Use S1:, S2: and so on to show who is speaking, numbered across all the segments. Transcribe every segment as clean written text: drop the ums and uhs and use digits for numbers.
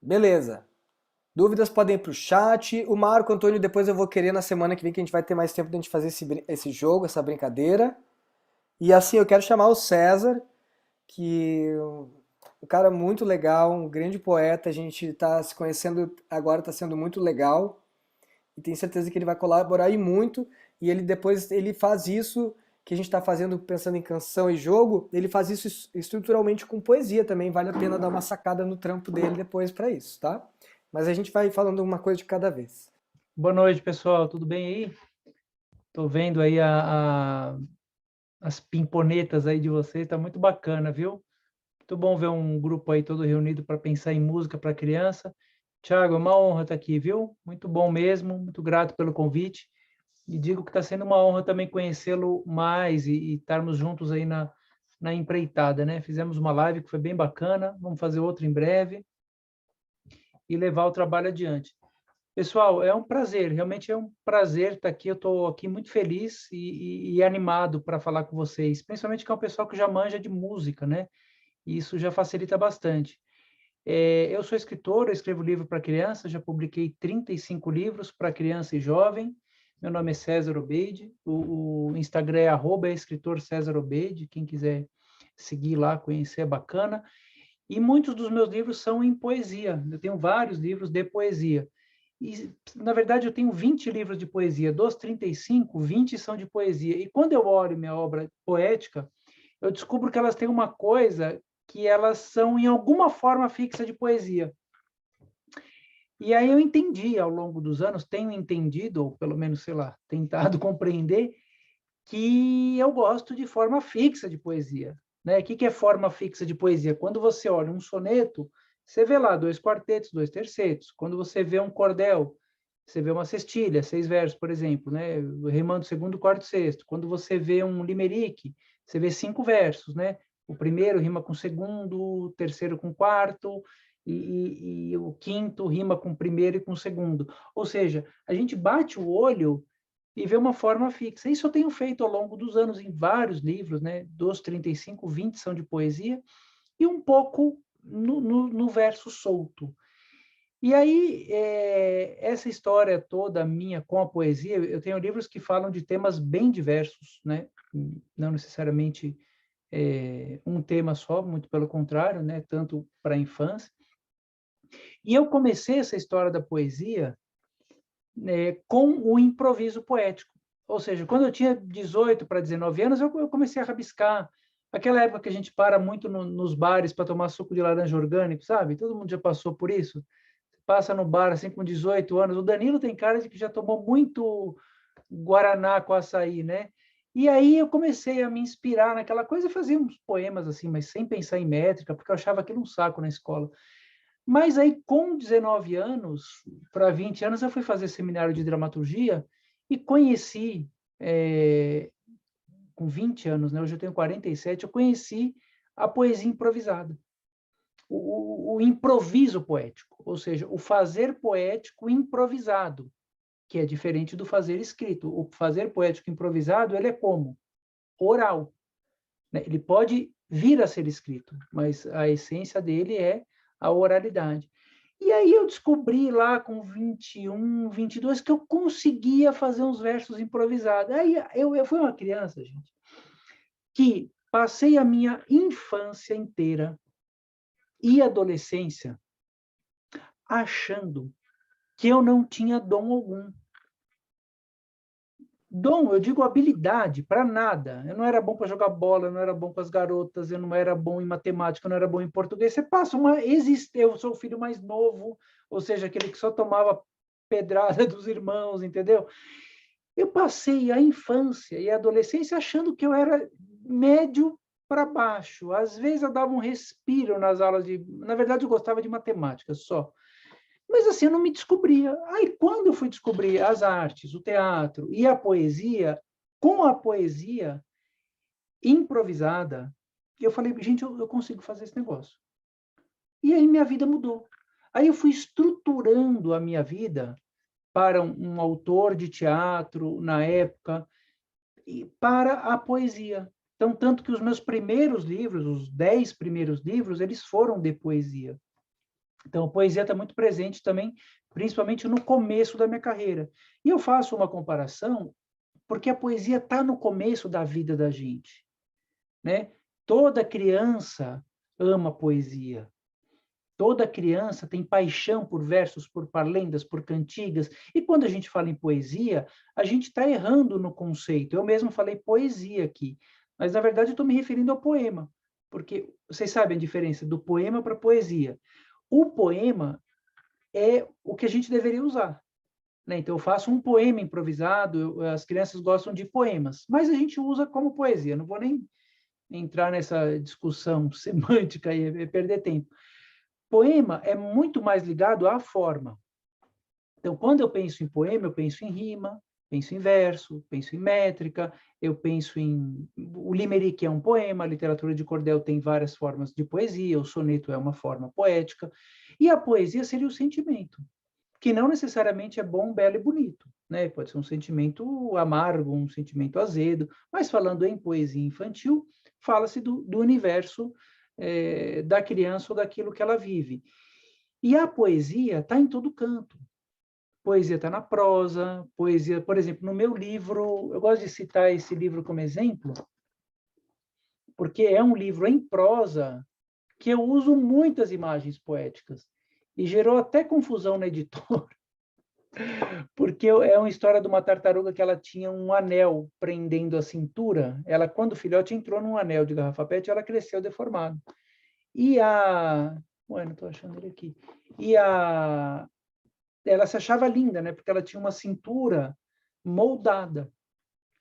S1: Beleza. Dúvidas podem ir para o chat. O Marco Antônio, depois eu vou querer na semana que vem, que a gente vai ter mais tempo de a gente fazer esse jogo, essa brincadeira. E assim, eu quero chamar o César, que um cara muito legal, um grande poeta. A gente está se conhecendo agora, está sendo muito legal. E tenho certeza que ele vai colaborar e muito. E ele depois ele faz isso que a gente está fazendo pensando em canção e jogo, ele faz isso estruturalmente com poesia também. Vale a pena dar uma sacada no trampo dele depois para isso, tá? Mas a gente vai falando uma coisa de cada vez.
S2: Boa noite, pessoal. Tudo bem aí? Estou vendo aí as pimponetas aí de vocês. Está muito bacana, viu? Muito bom ver um grupo aí todo reunido para pensar em música para criança. Tiago, é uma honra estar aqui, viu? Muito bom mesmo. Muito grato pelo convite. E digo que está sendo uma honra também conhecê-lo mais e estarmos juntos aí na empreitada, né? Fizemos uma live que foi bem bacana. Vamos fazer outra em breve e levar o trabalho adiante. Pessoal, é um prazer, realmente é um prazer estar aqui. Eu estou aqui muito feliz e animado para falar com vocês, principalmente que é um pessoal que já manja de música, né? E isso já facilita bastante. Eu sou escritor, eu escrevo livro para criança, já publiquei 35 livros para criança e jovem. Meu nome é César Obeide, o Instagram é @escritor César Obeide, quem quiser seguir lá, conhecer é bacana. E muitos dos meus livros são em poesia, eu tenho vários livros de poesia. E, na verdade, eu tenho 20 livros de poesia. Dos 35, 20 são de poesia. E quando eu olho minha obra poética, eu descubro que elas têm uma coisa que elas são, em alguma forma, fixa de poesia. E aí eu entendi, ao longo dos anos, tenho entendido, ou pelo menos, sei lá, tentado compreender, que eu gosto de forma fixa de poesia. Né? O que é forma fixa de poesia? Quando você olha um soneto, você vê lá 2 quartetos, 2 tercetos. Quando você vê um cordel, você vê uma cestilha, 6 versos, por exemplo, né? Rimando segundo, quarto, sexto. Quando você vê um limerick, você vê 5 versos, né? O primeiro rima com o segundo, o terceiro com o quarto, e o quinto rima com o primeiro e com o segundo. Ou seja, a gente bate o olho e vê uma forma fixa. Isso eu tenho feito ao longo dos anos em vários livros, né? Dos 35, 20 são de poesia, e um pouco no verso solto. E aí, essa história toda minha com a poesia, eu tenho livros que falam de temas bem diversos, né? Não necessariamente um tema só, muito pelo contrário, né? Tanto para a infância. E eu comecei essa história da poesia com o improviso poético. Ou seja, quando eu tinha 18 para 19 anos, eu comecei a rabiscar. Aquela época que a gente para muito nos bares para tomar suco de laranja orgânico, sabe? Todo mundo já passou por isso. Passa no bar assim com 18 anos. O Danilo tem cara de que já tomou muito guaraná com açaí, né? E aí eu comecei a me inspirar naquela coisa, fazia uns poemas assim, mas sem pensar em métrica, porque eu achava aquilo um saco na escola. Mas aí, com 19 anos para 20 anos, eu fui fazer seminário de dramaturgia e conheci, com 20 anos, né? Hoje eu tenho 47, eu conheci a poesia improvisada, o improviso poético, ou seja, o fazer poético improvisado, que é diferente do fazer escrito. O fazer poético improvisado, ele é como? Oral, né? Ele pode vir a ser escrito, mas a essência dele é a oralidade. E aí eu descobri lá com 21, 22 que eu conseguia fazer uns versos improvisados. Aí eu fui uma criança, gente, que passei a minha infância inteira e adolescência achando que eu não tinha dom algum. Dom, eu digo habilidade, para nada. Eu não era bom para jogar bola, eu não era bom com as garotas, eu não era bom em matemática, eu não era bom em português. Você passa uma. Eu sou o filho mais novo, ou seja, aquele que só tomava pedrada dos irmãos, entendeu? Eu passei a infância e a adolescência achando que eu era médio para baixo. Às vezes eu dava um respiro nas aulas de. Na verdade, eu gostava de matemática só. Mas assim, eu não me descobria. Aí, quando eu fui descobrir as artes, o teatro e a poesia, com a poesia improvisada, eu falei, gente, eu consigo fazer esse negócio. E aí minha vida mudou. Aí eu fui estruturando a minha vida para um autor de teatro, na época, e para a poesia. Então, tanto que os meus primeiros livros, os 10 primeiros livros, eles foram de poesia. Então, a poesia está muito presente também, principalmente no começo da minha carreira. E eu faço uma comparação porque a poesia está no começo da vida da gente, né? Toda criança ama poesia. Toda criança tem paixão por versos, por parlendas, por cantigas. E quando a gente fala em poesia, a gente está errando no conceito. Eu mesmo falei poesia aqui, mas na verdade eu estou me referindo ao poema, porque vocês sabem a diferença do poema para poesia. O poema é o que a gente deveria usar, né? Então eu faço um poema improvisado, as crianças gostam de poemas, mas a gente usa como poesia. Não vou nem entrar nessa discussão semântica e perder tempo. Poema é muito mais ligado à forma. Então, quando eu penso em poema, eu penso em rima, penso em verso, penso em métrica, eu penso em... O limerick é um poema, a literatura de cordel tem várias formas de poesia, o soneto é uma forma poética, e a poesia seria o sentimento, que não necessariamente é bom, belo e bonito, né? Pode ser um sentimento amargo, um sentimento azedo, mas falando em poesia infantil, fala-se do universo da criança ou daquilo que ela vive. E a poesia está em todo canto. Poesia está na prosa, poesia, por exemplo, no meu livro, eu gosto de citar esse livro como exemplo, porque é um livro em prosa que eu uso muitas imagens poéticas. E gerou até confusão na editora, porque é uma história de uma tartaruga que ela tinha um anel prendendo a cintura. Ela, quando filhote, entrou num anel de garrafa PET, ela cresceu deformada. E a... Ué, não estou achando ele aqui. E ela se achava linda, né? Porque ela tinha uma cintura moldada,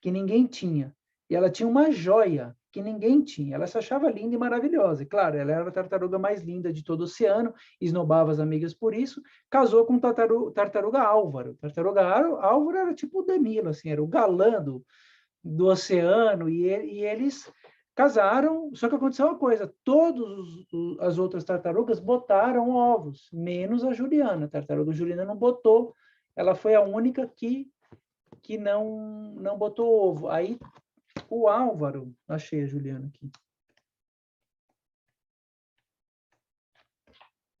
S2: que ninguém tinha. E ela tinha uma joia que ninguém tinha. Ela se achava linda e maravilhosa. E, claro, ela era a tartaruga mais linda de todo o oceano, esnobava as amigas por isso, casou com tartaruga Álvaro. Tartaruga Álvaro era tipo o Danilo, assim, era o galã do oceano, e eles casaram, só que aconteceu uma coisa, todas as outras tartarugas botaram ovos, menos a Juliana. A tartaruga Juliana não botou, ela foi a única que não botou ovo. Aí o Álvaro, achei a Juliana aqui.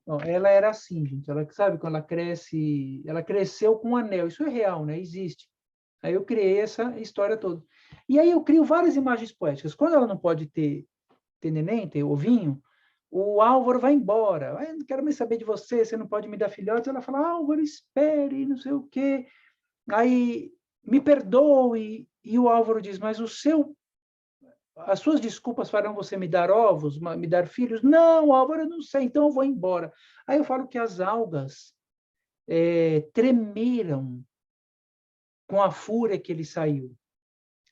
S2: Bom, ela era assim, gente. Ela sabe quando ela cresce, ela cresceu com um anel. Isso é real, né? Existe. Aí eu criei essa história toda. E aí eu crio várias imagens poéticas. Quando ela não pode ter neném, ter ovinho, o Álvaro vai embora. Não quero mais saber de você, você não pode me dar filhotes. Ela fala, Álvaro, espere, não sei o quê. Aí, me perdoe. E o Álvaro diz, mas as suas desculpas farão você me dar ovos, me dar filhos? Não, Álvaro, eu não sei, então eu vou embora. Aí eu falo que as algas tremeram com a fúria que ele saiu.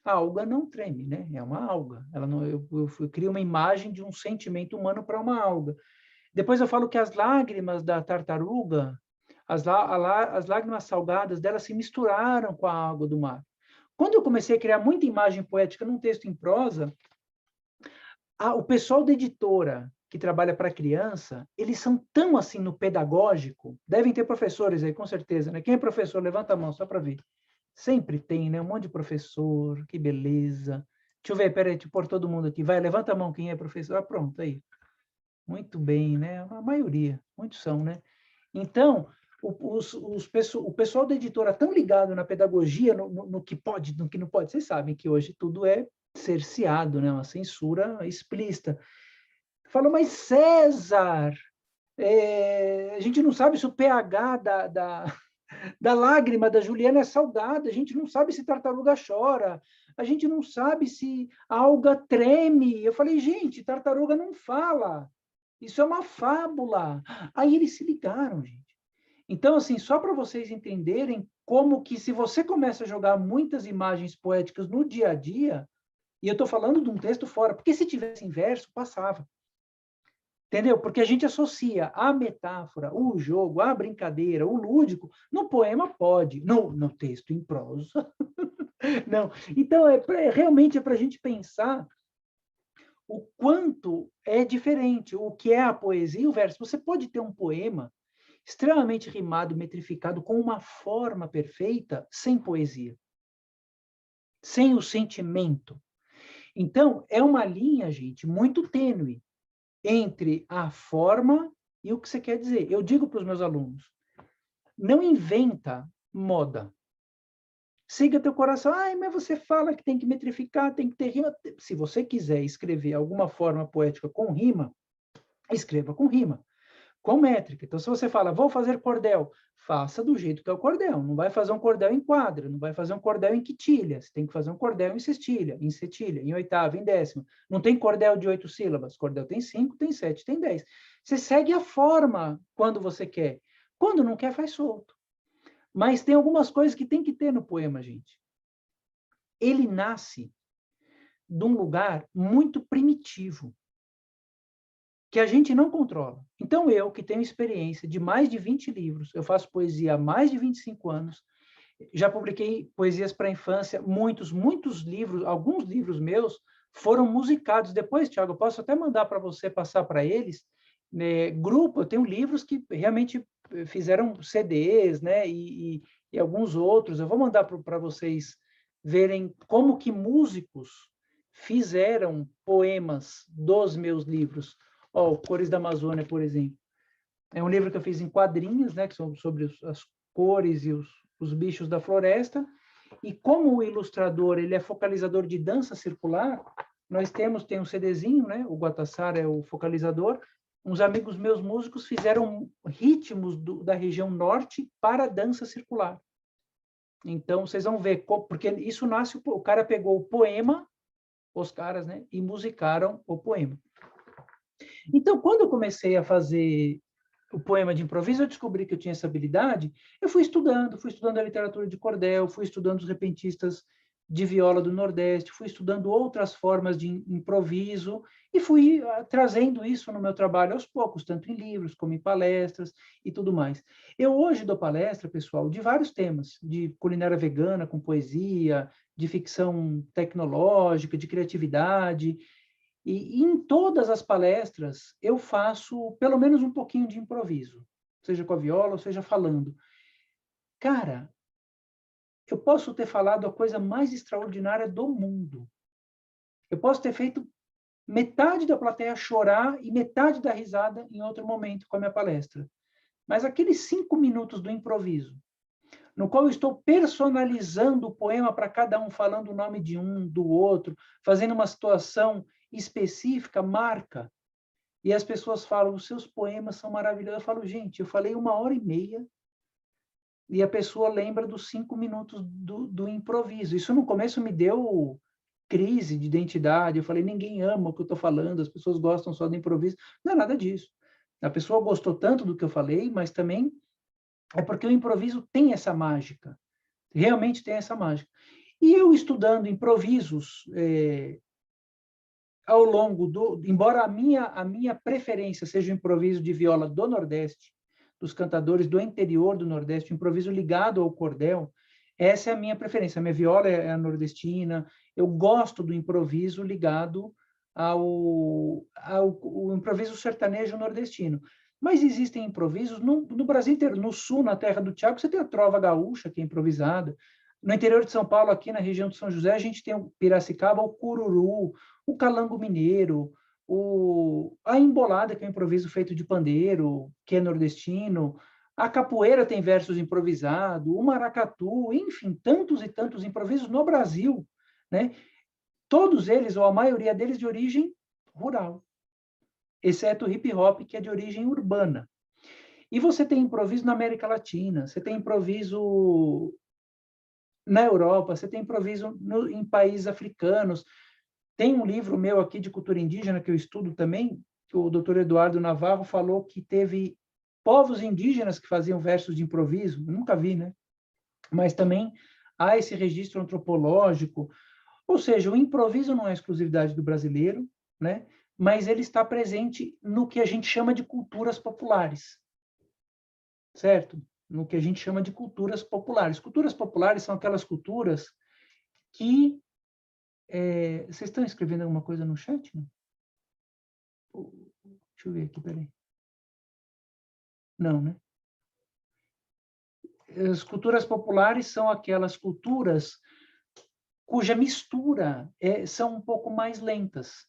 S2: A alga não treme, né? É uma alga. Ela não, eu crio uma imagem de um sentimento humano para uma alga. Depois eu falo que as lágrimas da tartaruga, as lágrimas salgadas dela se misturaram com a água do mar. Quando eu comecei a criar muita imagem poética num texto em prosa, o pessoal da editora que trabalha para criança, eles são tão assim no pedagógico, devem ter professores aí, com certeza, né? Quem é professor, levanta a mão só para ver. Sempre tem, né? Um monte de professor, que beleza. Deixa eu ver, peraí, deixa eu pôr todo mundo aqui. Vai, levanta a mão quem é professor. Ah, pronto, aí. Muito bem, né? A maioria, muitos são, né? Então, o pessoal da editora tão ligado na pedagogia, no que pode, no que não pode. Vocês sabem que hoje tudo é cerceado, né? Uma censura explícita. Falou, mas César, a gente não sabe se o pH da lágrima da Juliana é salgada, a gente não sabe se tartaruga chora, a gente não sabe se a alga treme. Eu falei, gente, tartaruga não fala, isso é uma fábula. Aí eles se ligaram, gente. Então, assim, só para vocês entenderem como que se você começa a jogar muitas imagens poéticas no dia a dia, e eu estou falando de um texto fora, porque se tivesse inverso, passava. Entendeu? Porque a gente associa a metáfora, o jogo, a brincadeira, o lúdico. No poema pode, no texto em prosa, não. Então, realmente é para a gente pensar o quanto é diferente o que é a poesia e o verso. Você pode ter um poema extremamente rimado, metrificado, com uma forma perfeita, sem poesia, sem o sentimento. Então, é uma linha, gente, muito tênue entre a forma e o que você quer dizer. Eu digo para os meus alunos, não inventa moda. Siga teu coração. Ai, mas você fala que tem que metrificar, tem que ter rima. Se você quiser escrever alguma forma poética com rima, escreva com rima, com métrica. Então, se você fala, vou fazer cordel, faça do jeito que é o cordel. Não vai fazer um cordel em quadra, não vai fazer um cordel em quintilha. Você tem que fazer um cordel em sextilha, em setilha, em oitava, em décima. Não tem cordel de 8 sílabas. Cordel tem 5, tem 7, tem 10. Você segue a forma quando você quer. Quando não quer, faz solto. Mas tem algumas coisas que tem que ter no poema, gente. Ele nasce de um lugar muito primitivo, que a gente não controla. Então, eu, que tenho experiência de mais de 20 livros, eu faço poesia há mais de 25 anos, já publiquei poesias para a infância, muitos livros, alguns livros meus foram musicados. Depois, Thiago, eu posso até mandar para você passar para eles, né, grupo, eu tenho livros que realmente fizeram CDs, né, e alguns outros. Eu vou mandar para vocês verem como que músicos fizeram poemas dos meus livros. Ó, Cores da Amazônia, por exemplo. É um livro que eu fiz em quadrinhos, né, que são sobre as cores e os bichos da floresta. E como o ilustrador ele é focalizador de dança circular, nós tem um CDzinho, né? O Guatassara é o focalizador. Uns amigos meus músicos fizeram ritmos da região norte para dança circular. Então, vocês vão ver, porque isso nasce, o cara pegou o poema, os caras, né? E musicaram o poema. Então, quando eu comecei a fazer o poema de improviso, eu descobri que eu tinha essa habilidade, eu fui estudando a literatura de cordel, fui estudando os repentistas de viola do Nordeste, fui estudando outras formas de improviso e fui trazendo isso no meu trabalho aos poucos, tanto em livros como em palestras e tudo mais. Eu hoje dou palestra, pessoal, de vários temas, de culinária vegana com poesia, de ficção tecnológica, de criatividade, e em todas as palestras eu faço pelo menos um pouquinho de improviso, seja com a viola ou seja falando. Cara, eu posso ter falado a coisa mais extraordinária do mundo. Eu posso ter feito metade da plateia chorar e metade da risada em outro momento com a minha palestra. Mas aqueles 5 minutos do improviso, no qual eu estou personalizando o poema para cada um, falando o nome de um, do outro, fazendo uma situação específica, marca. E as pessoas falam, os seus poemas são maravilhosos. Eu falo, gente, eu falei 1h30 e a pessoa lembra dos 5 minutos do improviso. Isso no começo me deu crise de identidade. Eu falei, ninguém ama o que eu estou falando, as pessoas gostam só do improviso. Não é nada disso. A pessoa gostou tanto do que eu falei, mas também é porque o improviso tem essa mágica. Realmente tem essa mágica. E eu estudando improvisos ao longo embora a minha preferência seja o improviso de viola do Nordeste, dos cantadores do interior do Nordeste, o improviso ligado ao cordel, essa é a minha preferência. A minha viola é a nordestina, eu gosto do improviso ligado ao improviso sertanejo nordestino. Mas existem improvisos no Brasil inteiro. No sul, na terra do Thiago, você tem a trova gaúcha, que é improvisada. No interior de São Paulo, aqui na região de São José, a gente tem o Piracicaba, o cururu, o calango mineiro, a embolada, que é um improviso feito de pandeiro, que é nordestino, a capoeira tem versos improvisados, o maracatu, enfim, tantos e tantos improvisos no Brasil, né? Todos eles, ou a maioria deles, de origem rural, exceto o hip hop, que é de origem urbana. E você tem improviso na América Latina, você tem improviso na Europa, você tem improviso em países africanos. Tem um livro meu aqui de cultura indígena que eu estudo também, que o Dr. Eduardo Navarro falou que teve povos indígenas que faziam versos de improviso. Eu nunca vi, né? Mas também há esse registro antropológico. Ou seja, o improviso não é exclusividade do brasileiro, né? Mas ele está presente no que a gente chama de culturas populares, certo? No que a gente chama de culturas populares. Culturas populares são aquelas culturas que... vocês estão escrevendo alguma coisa no chat? Não? Deixa eu ver aqui, peraí. Não, né? As culturas populares são aquelas culturas cuja mistura são um pouco mais lentas.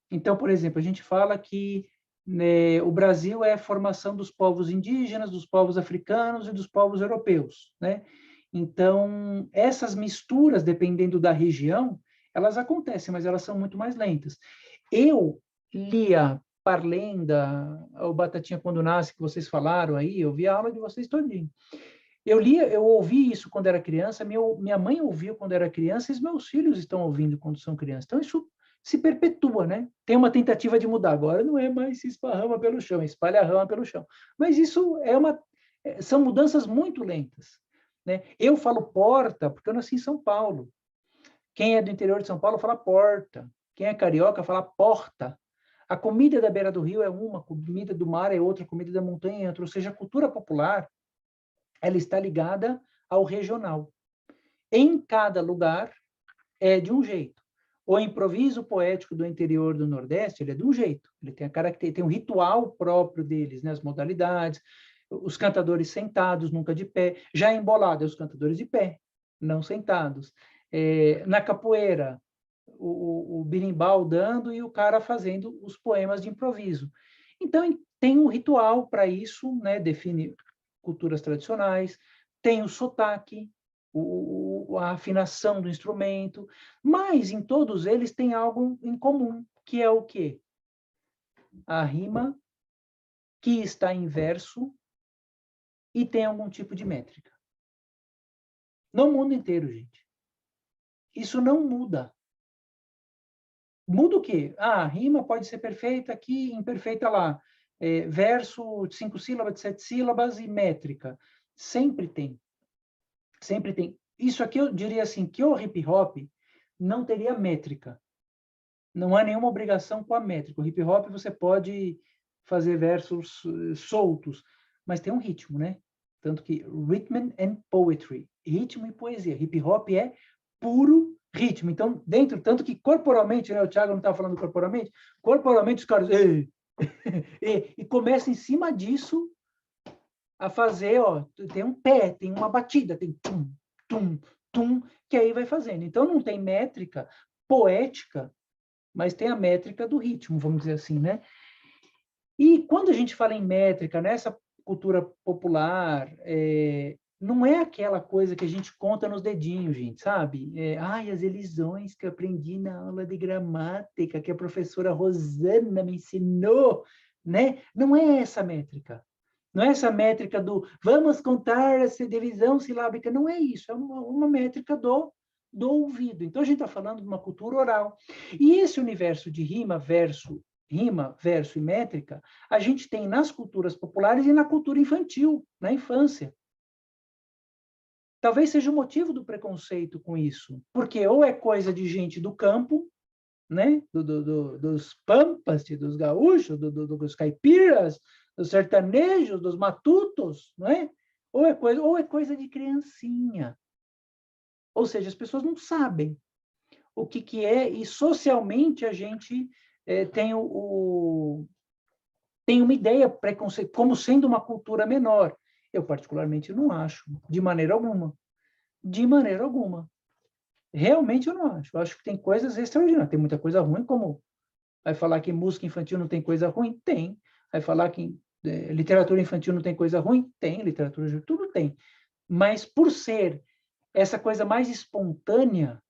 S2: Então, por exemplo, a gente fala que né, o Brasil é a formação dos povos indígenas, dos povos africanos e dos povos europeus, né? Então, essas misturas, dependendo da região, elas acontecem, mas elas são muito mais lentas. Eu lia Parlenda, o Batatinha Quando Nasce, que vocês falaram aí, eu vi a aula de vocês todinho. Eu ouvi isso quando era criança, minha mãe ouviu quando era criança, e os meus filhos estão ouvindo quando são crianças. Então, isso se perpetua, né? Tem uma tentativa de mudar. Agora não é mais se esparrama pelo chão, espalha a rama pelo chão. Mas isso são mudanças muito lentas, né? Eu falo porta porque eu nasci em São Paulo. Quem é do interior de São Paulo fala porta. Quem é carioca fala porta. A comida da beira do rio é uma, a comida do mar é outra, a comida da montanha é outra. Ou seja, a cultura popular, ela está ligada ao regional. Em cada lugar é de um jeito. O improviso poético do interior do Nordeste, ele é de um jeito. Ele tem tem um ritual próprio deles, né? As modalidades, os cantadores sentados, nunca de pé. Já embolado, é os cantadores de pé, não sentados. Na capoeira, o berimbau dando e o cara fazendo os poemas de improviso. Então, tem um ritual para isso, né? Define culturas tradicionais, tem o sotaque, a afinação do instrumento, mas em todos eles tem algo em comum, que é o quê? A rima que está em verso e tem algum tipo de métrica. No mundo inteiro, gente. Isso não muda. Muda o quê? A rima pode ser perfeita aqui, imperfeita lá. Verso de 5 sílabas, de 7 sílabas e métrica. Sempre tem. Sempre tem. Isso aqui eu diria assim, que o hip hop não teria métrica. Não há nenhuma obrigação com a métrica. O hip hop você pode fazer versos soltos, mas tem um ritmo, né? Tanto que rhythm and poetry, ritmo e poesia. Hip hop é puro ritmo. Então, tanto que corporalmente, né, o Thiago não estava falando corporalmente os caras e começa em cima disso a fazer, ó, tem um pé, tem uma batida, tem tum, tum, tum, que aí vai fazendo. Então, não tem métrica poética, mas tem a métrica do ritmo, vamos dizer assim, né? E quando a gente fala em métrica, nessa cultura popular, não é aquela coisa que a gente conta nos dedinhos, gente, sabe? Ai, as elisões que eu aprendi na aula de gramática, que a professora Rosana me ensinou, né? Não é essa métrica. Não é essa métrica do vamos contar essa divisão silábica, não é isso, é uma métrica do ouvido. Então, a gente está falando de uma cultura oral. E esse universo de rima, verso e métrica, a gente tem nas culturas populares e na cultura infantil, na infância. Talvez seja o motivo do preconceito com isso, porque ou é coisa de gente do campo, né? Dos pampas, dos gaúchos, dos caipiras, dos sertanejos, dos matutos, não é? Ou é coisa de criancinha. Ou seja, as pessoas não sabem o que é, e socialmente a gente tem uma ideia preconceito como sendo uma cultura menor. Eu particularmente não acho, de maneira alguma. De maneira alguma. Realmente eu não acho. Eu acho que tem coisas extraordinárias. Tem muita coisa ruim, como vai falar que música infantil não tem coisa ruim? Tem. Vai falar que literatura infantil não tem coisa ruim? Tem. Literatura, tudo tem. Mas por ser essa coisa mais espontânea,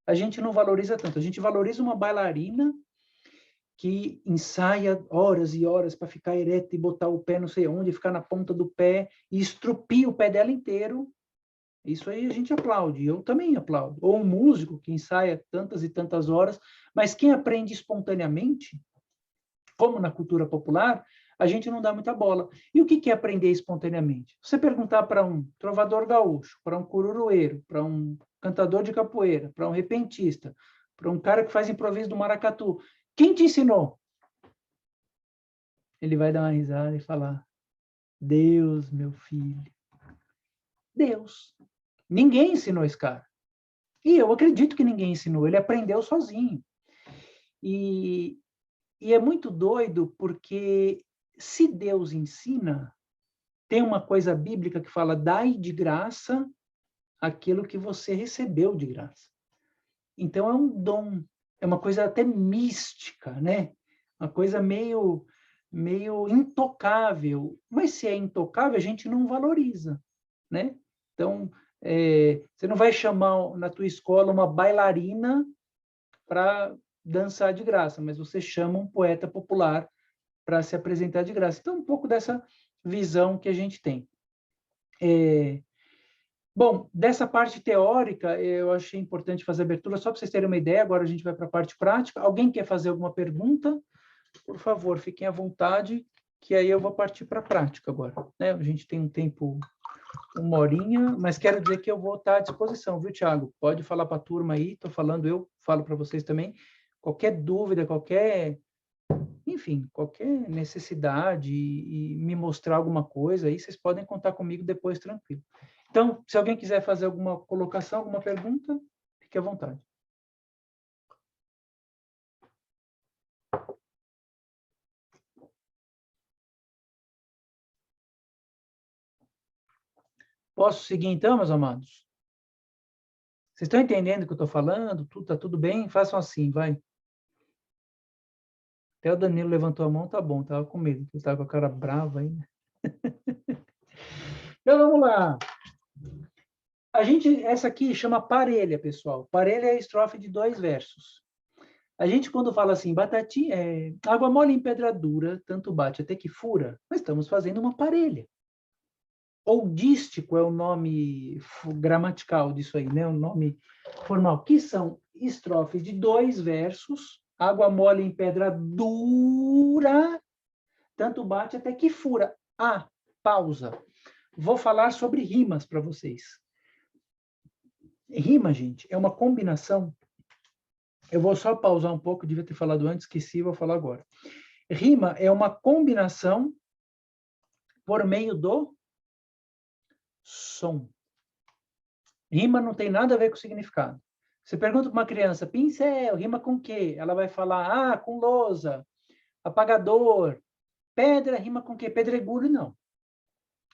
S2: a gente não valoriza tanto. A gente valoriza uma bailarina que ensaia horas e horas para ficar ereta e botar o pé não sei onde, ficar na ponta do pé e estrupir o pé dela inteiro. Isso aí a gente aplaude, eu também aplaudo. Ou um músico que ensaia tantas e tantas horas, mas quem aprende espontaneamente, como na cultura popular, a gente não dá muita bola. E o que é aprender espontaneamente? Você perguntar para um trovador gaúcho, para um cururueiro, para um cantador de capoeira, para um repentista, para um cara que faz improviso do maracatu, quem te ensinou? Ele vai dar uma risada e falar: Deus, meu filho. Deus. Ninguém ensinou esse cara. E eu acredito que ninguém ensinou. Ele aprendeu sozinho. E é muito doido porque se Deus ensina, tem uma coisa bíblica que fala: dai de graça aquilo que você recebeu de graça. Então é um dom, é uma coisa até mística, né? Uma coisa meio meio intocável. Mas se é intocável, a gente não valoriza, né? Então, você não vai chamar na tua escola uma bailarina para dançar de graça, mas você chama um poeta popular para se apresentar de graça. Então, um pouco dessa visão que a gente tem. Bom, dessa parte teórica, eu achei importante fazer a abertura, só para vocês terem uma ideia, agora a gente vai para a parte prática. Alguém quer fazer alguma pergunta? Por favor, fiquem à vontade, que aí eu vou partir para a prática agora. Né? A gente tem um tempo, 1 horinha, mas quero dizer que eu vou estar à disposição, viu, Thiago? Pode falar para a turma aí, estou falando, eu falo para vocês também. Qualquer dúvida, enfim, qualquer necessidade e me mostrar alguma coisa, aí vocês podem contar comigo depois, tranquilo. Então, se alguém quiser fazer alguma colocação, alguma pergunta, fique à vontade. Posso seguir então, meus amados? Vocês estão entendendo o que eu estou falando? Tá tudo bem? Façam assim, vai. Até o Danilo levantou a mão, tá bom, estava com medo, ele estava com a cara brava aí. Então, vamos lá. Essa aqui chama parelha, pessoal. Parelha é a estrofe de 2 versos. A gente, quando fala assim, batatinha, água mole em pedra dura, tanto bate até que fura, nós estamos fazendo uma parelha. Ou dístico é o nome gramatical disso aí, né? O nome formal, que são estrofes de 2 versos, água mole em pedra dura, tanto bate até que fura. Pausa. Vou falar sobre rimas para vocês. Rima, gente, é uma combinação. Eu vou só pausar um pouco, devia ter falado antes, esqueci, vou falar agora. Rima é uma combinação por meio do som. Rima não tem nada a ver com significado. Você pergunta para uma criança, pincel, rima com quê? Ela vai falar, com lousa, apagador. Pedra, rima com quê? Pedregulho, não.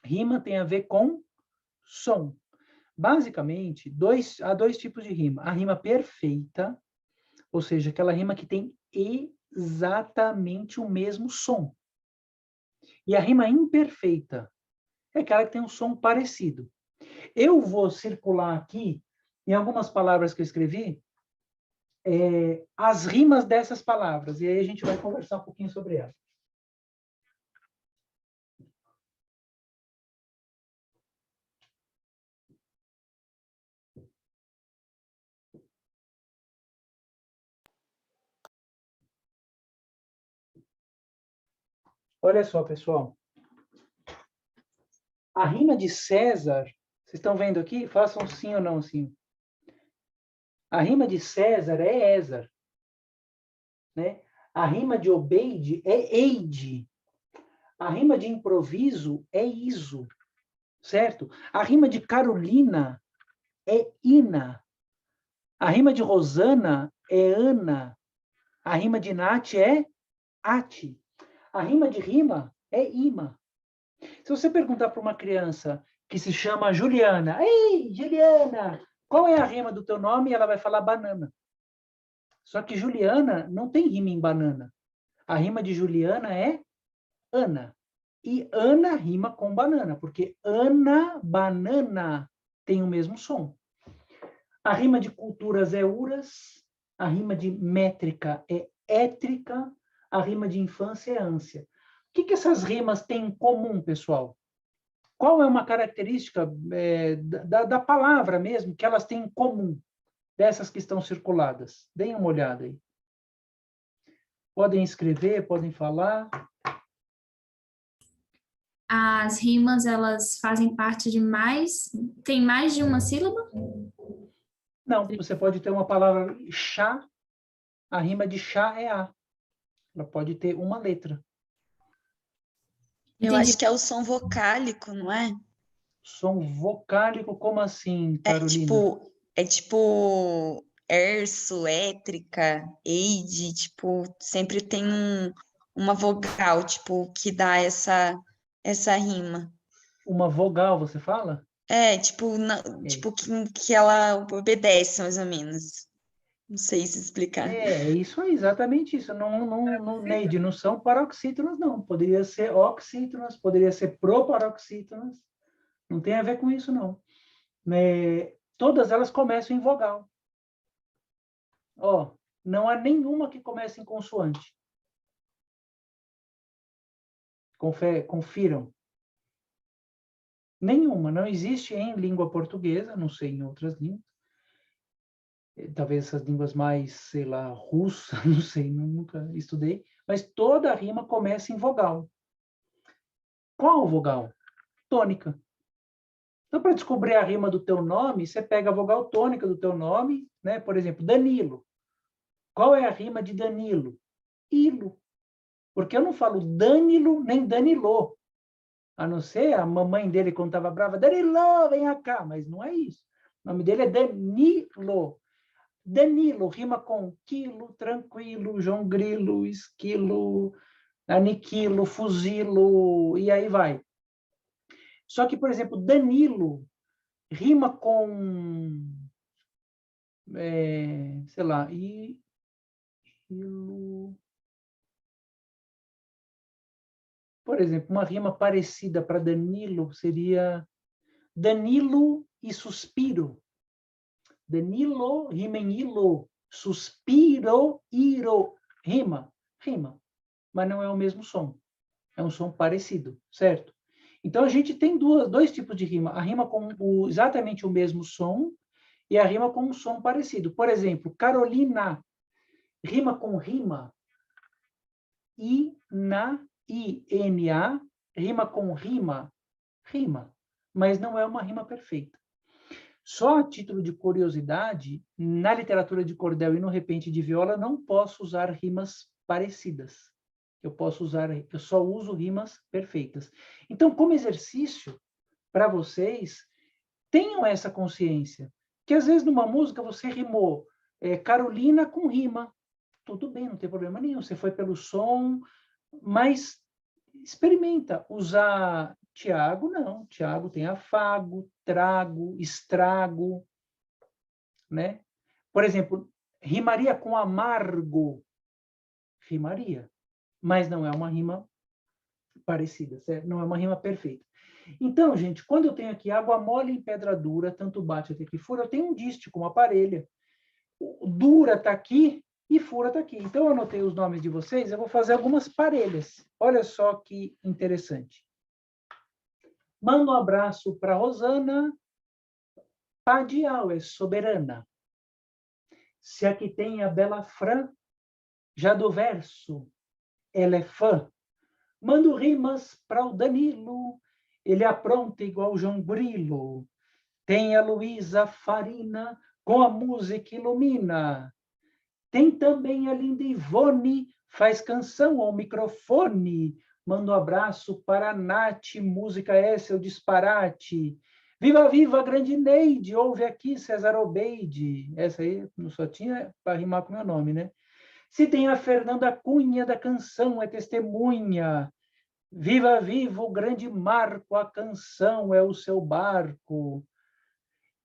S2: Rima tem a ver com som. Basicamente, há 2 tipos de rima. A rima perfeita, ou seja, aquela rima que tem exatamente o mesmo som. E a rima imperfeita é aquela que tem um som parecido. Eu vou circular aqui, em algumas palavras que eu escrevi, as rimas dessas palavras, e aí a gente vai conversar um pouquinho sobre elas. Olha só, pessoal. A rima de César, vocês estão vendo aqui? Façam sim ou não sim. A rima de César é Ézar, né? A rima de Obeide é Eide. A rima de improviso é Iso, certo? A rima de Carolina é Ina. A rima de Rosana é Ana. A rima de Nath é Ati. A rima de rima é ima. Se você perguntar para uma criança que se chama Juliana, ei, Juliana, qual é a rima do teu nome? Ela vai falar banana. Só que Juliana não tem rima em banana. A rima de Juliana é Ana. E Ana rima com banana, porque Ana, banana, tem o mesmo som. A rima de culturas é uras, a rima de métrica é étrica, a rima de infância é ânsia. O que essas rimas têm em comum, pessoal? Qual é uma característica da palavra mesmo que elas têm em comum, dessas que estão circuladas? Deem uma olhada aí. Podem escrever, podem falar.
S3: As rimas, elas fazem parte de mais... Tem mais de uma sílaba?
S2: Não, você pode ter uma palavra chá, a rima de chá é A. Ela pode ter uma letra.
S4: Eu acho que é o som vocálico, não é?
S2: Som vocálico, como assim, Carolina?
S4: É tipo erço, étrica, eide, tipo, sempre tem uma vogal, tipo, que dá essa rima.
S2: Uma vogal, você fala?
S4: Tipo, tipo que ela obedece, mais ou menos. Não sei se explicar.
S2: É isso aí, exatamente isso. Neide, não são paroxítonas, não. Poderia ser oxítonas, poderia ser proparoxítonas. Não tem a ver com isso, não. Todas elas começam em vogal. Ó, não há nenhuma que comece em consoante. Confiram. Nenhuma. Não existe em língua portuguesa, não sei em outras línguas. Talvez essas línguas mais, sei lá, russa, não sei, nunca estudei. Mas toda rima começa em vogal. Qual vogal? Tônica. Então, para descobrir a rima do teu nome, você pega a vogal tônica do teu nome, né? Por exemplo, Danilo. Qual é a rima de Danilo? Ilo. Porque eu não falo Danilo nem Danilo. A não ser a mamãe dele, quando estava brava, Danilo, vem cá. Mas não é isso. O nome dele é Danilo. Danilo rima com quilo, tranquilo, João Grilo, esquilo, aniquilo, fuzilo, e aí vai. Só que, por exemplo, Danilo rima com, sei lá, por exemplo, uma rima parecida para Danilo seria Danilo e suspiro. Danilo rima em ilo, suspiro, iro, rima, mas não é o mesmo som. É um som parecido, certo? Então, a gente tem dois tipos de rima. A rima com exatamente o mesmo som e a rima com um som parecido. Por exemplo, Carolina rima com rima. I-na-I-N-A rima com rima. Mas não é uma rima perfeita. Só a título de curiosidade, na literatura de cordel e no repente de viola, não posso usar rimas parecidas. Eu só uso rimas perfeitas. Então, como exercício, para vocês, tenham essa consciência, que às vezes numa música você rimou Carolina com rima. Tudo bem, não tem problema nenhum, você foi pelo som, mas experimenta usar Tiago, não. Tiago tem afago, trago, estrago, né? Por exemplo, rimaria com amargo. Rimaria, mas não é uma rima parecida, certo? Não é uma rima perfeita. Então, gente, quando eu tenho aqui água mole em pedra dura, tanto bate até que fura, eu tenho um dístico, uma parelha. O dura está aqui e fura está aqui. Então, eu anotei os nomes de vocês, eu vou fazer algumas parelhas. Olha só que interessante. Manda um abraço para Rosana. Padial é soberana. Se aqui tem a bela Fran, já do verso, ela é fã. Mando rimas para o Danilo, ele apronta igual João Grilo. Tem a Luísa Farina, com a música ilumina. Tem também a linda Ivone, faz canção ao microfone. Mando um abraço para a Nath, música essa é o disparate. Viva, viva, grande Neide, ouve aqui César Obeide. Essa aí não só tinha para rimar com meu nome, né? Se tem a Fernanda Cunha, da canção é testemunha. Viva, viva o grande Marco, a canção é o seu barco.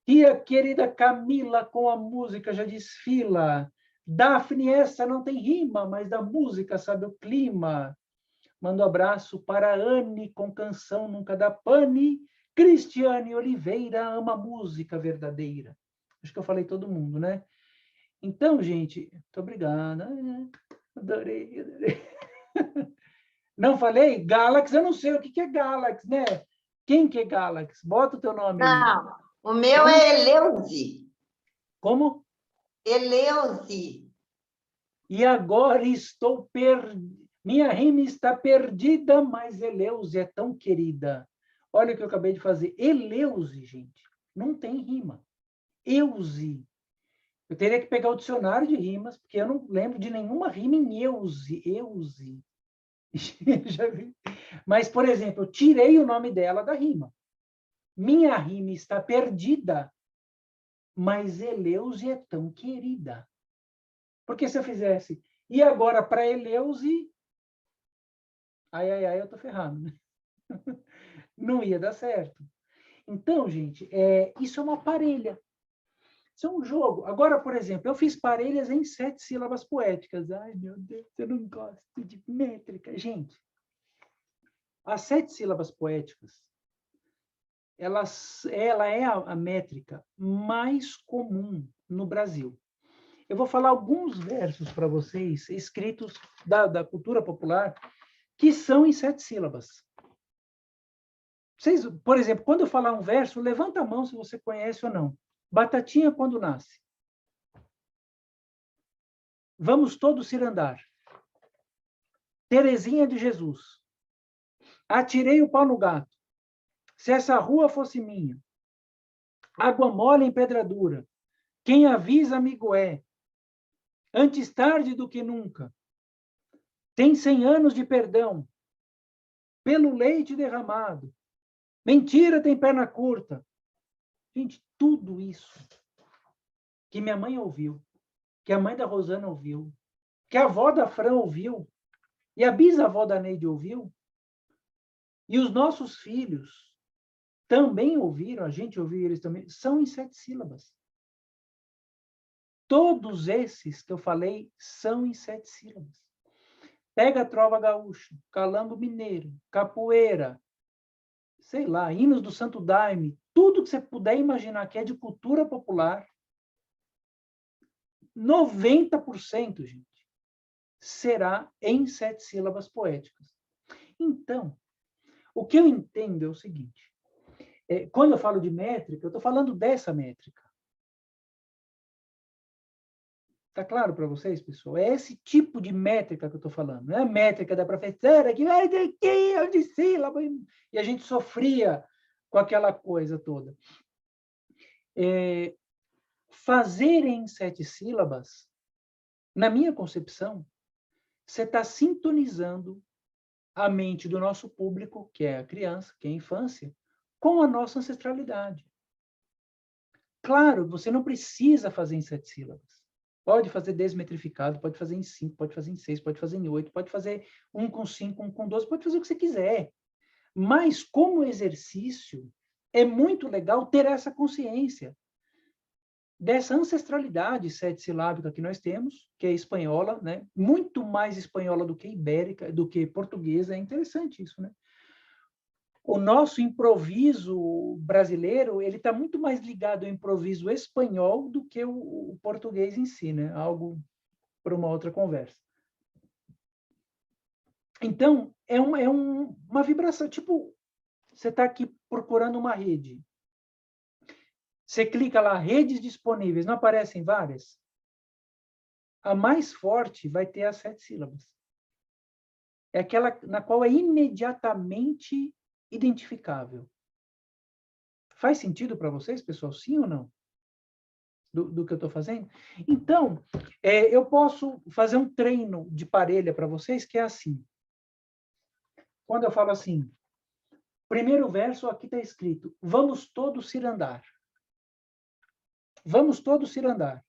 S2: E a querida Camila, com a música já desfila. Daphne, essa não tem rima, mas da música sabe o clima. Mando abraço para Anne, com canção nunca dá pane. Cristiane Oliveira ama música verdadeira. Acho que eu falei todo mundo, né? Então, gente, muito obrigada. Adorei. Não falei? Galax, eu não sei o que é Galax, né? Quem que é Galax? Bota o teu nome aí.
S5: Não, o meu é Eleusi.
S2: Como?
S5: Eleusi.
S2: E agora estou minha rima está perdida, mas Eleusi é tão querida. Olha o que eu acabei de fazer. Eleusi, gente, não tem rima. Eusi. Eu teria que pegar o dicionário de rimas, porque eu não lembro de nenhuma rima em Eusi. Eusi. Já vi. Mas, por exemplo, eu tirei o nome dela da rima. Minha rima está perdida, mas Eleusi é tão querida. Porque se eu fizesse, e agora para Eleusi, ai, eu tô ferrado, né? Não ia dar certo. Então, gente, isso é uma parelha. Isso é um jogo. Agora, por exemplo, eu fiz parelhas em 7 sílabas poéticas. Ai, meu Deus, eu não gosto de métrica. Gente, as 7 sílabas poéticas, ela é a métrica mais comum no Brasil. Eu vou falar alguns versos para vocês, escritos da cultura popular, que são em 7 sílabas. Vocês, por exemplo, quando eu falar um verso, levanta a mão se você conhece ou não. Batatinha quando nasce. Vamos todos ir andar. Terezinha de Jesus. Atirei o pau no gato. Se essa rua fosse minha. Água mole em pedra dura. Quem avisa, amigo é. Antes tarde do que nunca. Tem 100 anos de perdão. Pelo leite derramado. Mentira tem perna curta. Gente, tudo isso que minha mãe ouviu, que a mãe da Rosana ouviu, que a avó da Fran ouviu, e a bisavó da Neide ouviu, e os nossos filhos também ouviram, a gente ouviu eles também, são em 7 sílabas. Todos esses que eu falei são em 7 sílabas. Pega a trova gaúcha, calango mineiro, capoeira, sei lá, hinos do Santo Daime, tudo que você puder imaginar que é de cultura popular, 90%, gente, será em 7 sílabas poéticas. Então, o que eu entendo é o seguinte, quando eu falo de métrica, eu estou falando dessa métrica. Está claro para vocês, pessoal? É esse tipo de métrica que eu estou falando. Não é a métrica da professora que vai de sílaba, e a gente sofria com aquela coisa toda. Fazer em 7 sílabas, na minha concepção, você está sintonizando a mente do nosso público, que é a criança, que é a infância, com a nossa ancestralidade. Claro, você não precisa fazer em 7 sílabas. Pode fazer desmetrificado, pode fazer em 5, pode fazer em 6, pode fazer em 8, pode fazer 1 com 5, 1 com 12, pode fazer o que você quiser. Mas, como exercício, é muito legal ter essa consciência dessa ancestralidade 7-silábica que nós temos, que é espanhola, né? Muito mais espanhola do que ibérica, do que portuguesa. É interessante isso, né? O nosso improviso brasileiro, ele está muito mais ligado ao improviso espanhol do que o português em si, né? Algo para uma outra conversa. Então, uma vibração, tipo, você está aqui procurando uma rede. Você clica lá, redes disponíveis, não aparecem várias? A mais forte vai ter as 7 sílabas. É aquela na qual é imediatamente identificável. Faz sentido para vocês, pessoal? Sim ou não? Do que eu estou fazendo? Então, eu posso fazer um treino de parelha para vocês, que é assim. Quando eu falo assim, primeiro verso, aqui está escrito, vamos todos ir andar. Vamos todos ir andar.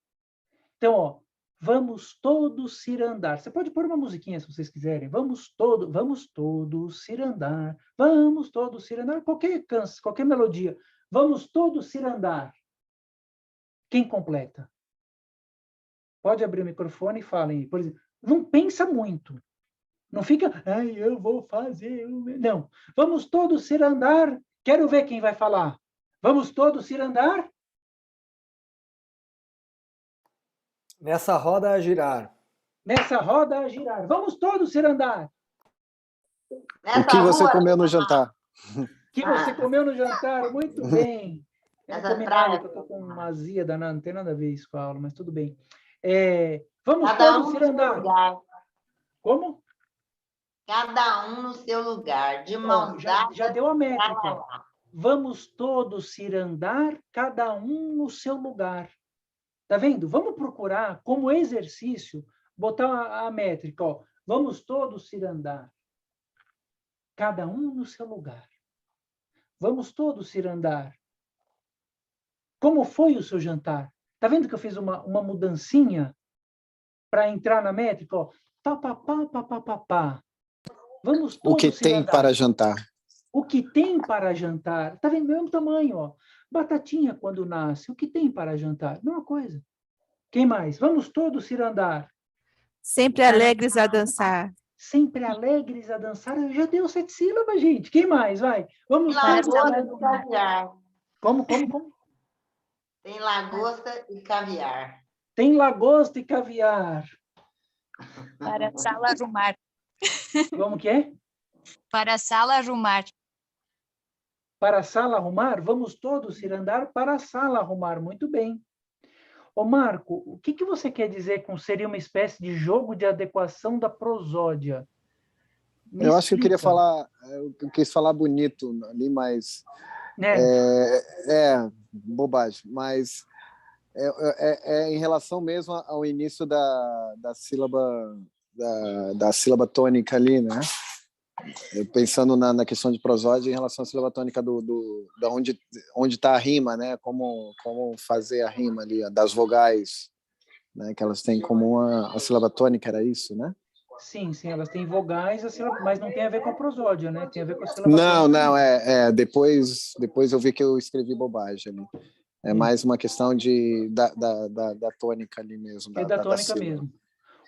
S2: Então, ó, vamos todos ir andar. Você pode pôr uma musiquinha se vocês quiserem. Vamos todos ir andar. Vamos todos ir andar. Qualquer melodia. Vamos todos ir andar. Quem completa? Pode abrir o microfone e falem. Por exemplo, não pensa muito. Não fica, ai, eu vou fazer. Não. Vamos todos ir andar. Quero ver quem vai falar. Vamos todos ir andar.
S1: Nessa roda a girar.
S2: Nessa roda a girar. Vamos todos ir andar.
S5: Nessa
S6: O que você
S5: rua,
S6: comeu no jantar?
S2: Que você comeu no jantar? Muito bem. Eu não
S5: Essa
S2: comi
S5: praia.
S2: nada, porque eu estou com uma azia danada. Não tem nada a ver isso com a aula, mas tudo bem. Vamos
S5: Cada
S2: todos
S5: um
S2: ir
S5: no seu
S2: andar.
S5: lugar.
S2: Como?
S5: Cada um no seu lugar. De
S2: Ó,
S5: mãos dadas.
S2: já deu a métrica. Vamos todos ir andar, cada um no seu lugar. Tá vendo? Vamos procurar, como exercício, botar a métrica. Ó. Vamos todos ir andar, cada um no seu lugar. Vamos todos ir andar. Como foi o seu jantar? Tá vendo que eu fiz uma mudancinha para entrar na métrica? Ó. Pá, pá, pá, pá, pá, pá, pá. Vamos
S6: O que
S2: todos ir
S6: tem
S2: andar.
S6: para jantar?
S2: O que tem para jantar? Tá vendo? Mesmo tamanho, ó. Batatinha, quando nasce, o que tem para jantar? Mesma coisa. Quem mais? Vamos todos cirandar.
S6: Sempre alegres a dançar.
S2: Sempre alegres a dançar. Eu já deu 7 sílabas, gente. Quem mais? Vai. Vamos
S5: Lagosta e caviar.
S2: Como?
S5: Tem lagosta e caviar.
S2: Tem lagosta e caviar.
S7: Para a sala arrumar.
S2: Como que é?
S7: Para a sala arrumar.
S2: Para a sala arrumar? Vamos todos ir andar para a sala arrumar. Muito bem. Ô, Marco, o que você quer dizer com seria uma espécie de jogo de adequação da prosódia?
S8: Eu acho que eu queria falar, eu quis falar bonito ali, mas
S2: Né?
S8: bobagem, mas é em relação mesmo ao início da sílaba da sílaba tônica ali, né? Pensando na questão de prosódia em relação à sílaba tônica da onde está a rima, né? Como fazer a rima ali das vogais, né? Que elas têm como a sílaba tônica, era isso, né?
S2: Sim, elas têm vogais, mas não tem a ver com a prosódia, né? Tem a ver com a sílaba
S8: Não,
S2: tônica.
S8: depois eu vi que eu escrevi bobagem ali. É mais uma questão da tônica ali mesmo.
S2: É da tônica mesmo.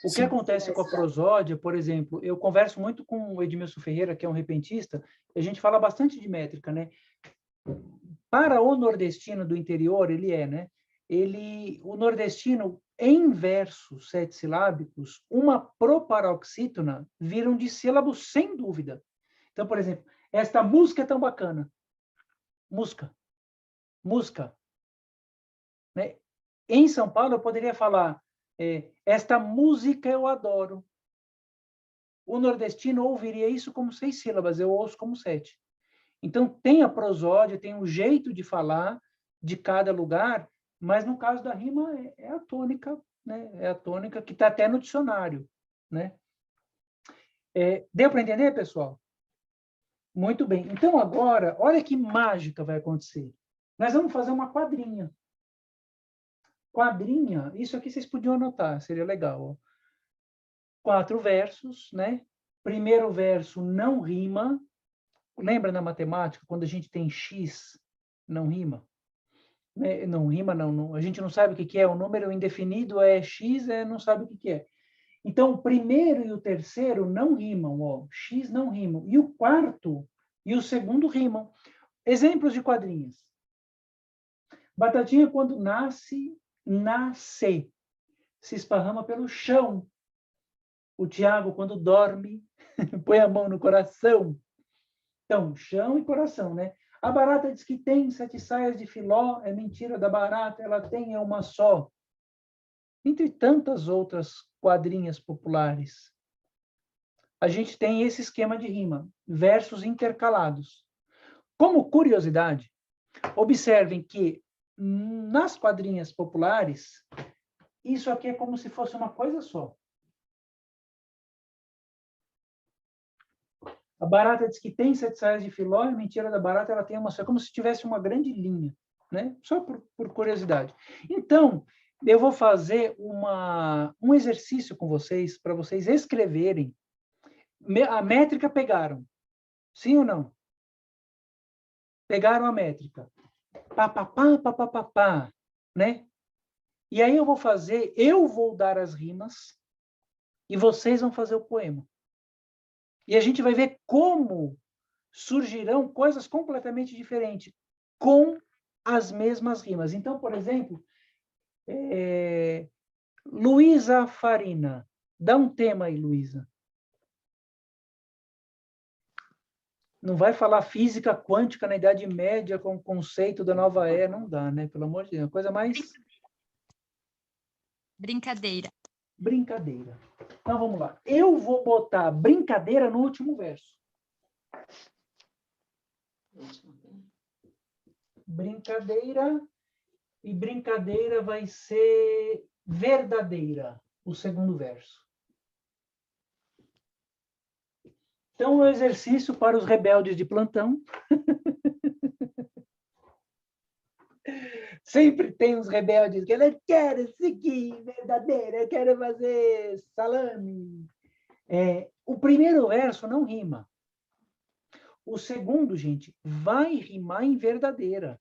S2: O que acontece com a prosódia, por exemplo, eu converso muito com o Edmilson Ferreira, que é um repentista, e a gente fala bastante de métrica, né? Para o nordestino do interior, né? O nordestino, em versos 7 silábicos, uma proparoxítona viram de sílabos sem dúvida. Então, por exemplo, esta música é tão bacana. Música. Né? Em São Paulo, eu poderia falar esta música eu adoro. O nordestino ouviria isso como 6 sílabas, eu ouço como 7. Então, tem a prosódia, tem um jeito de falar de cada lugar, mas no caso da rima é a tônica, né? É a tônica que está até no dicionário, né? Deu para entender, pessoal? Muito bem. Então, agora, olha que mágica vai acontecer. Nós vamos fazer uma quadrinha. Quadrinha, isso aqui vocês podiam anotar, seria legal. Ó. 4 versos, né? Primeiro verso não rima. Lembra na matemática, quando a gente tem X, não rima? Né? Não rima, não. A gente não sabe o que é. O número indefinido é X, não sabe o que é. Então, o primeiro e o terceiro não rimam. Ó. X não rimam. E o quarto e o segundo rimam. Exemplos de quadrinhas. Batatinha, quando nasce, se esparrama pelo chão. O Tiago, quando dorme, põe a mão no coração. Então, chão e coração, né? A barata diz que tem 7 saias de filó, é mentira da barata, ela tem uma só. Entre tantas outras quadrinhas populares, a gente tem esse esquema de rima, versos intercalados. Como curiosidade, observem que nas quadrinhas populares, isso aqui é como se fosse uma coisa só. A barata diz que tem 7 saias de filó, e mentira da barata, ela tem uma só. É como se tivesse uma grande linha, né? Só por curiosidade. Então, eu vou fazer um exercício com vocês, para vocês escreverem. A métrica pegaram. Sim ou não? Pegaram a métrica. Pá, pá, pá, pá, pá, pá, pá, né? E aí eu vou dar as rimas, e vocês vão fazer o poema. E a gente vai ver como surgirão coisas completamente diferentes com as mesmas rimas. Então, por exemplo, Luísa Farina. Dá um tema aí, Luísa. Não vai falar física quântica na Idade Média com o conceito da nova era, não dá, né? Pelo amor de Deus. Coisa mais...
S7: Brincadeira.
S2: Brincadeira. Então, vamos lá. Eu vou botar brincadeira no último verso. Brincadeira. E brincadeira vai ser verdadeira, o segundo verso. Então, o exercício para os rebeldes de plantão. Sempre tem uns rebeldes que eu quero seguir verdadeira, eu quero fazer salame. O primeiro verso não rima. O segundo, gente, vai rimar em verdadeira.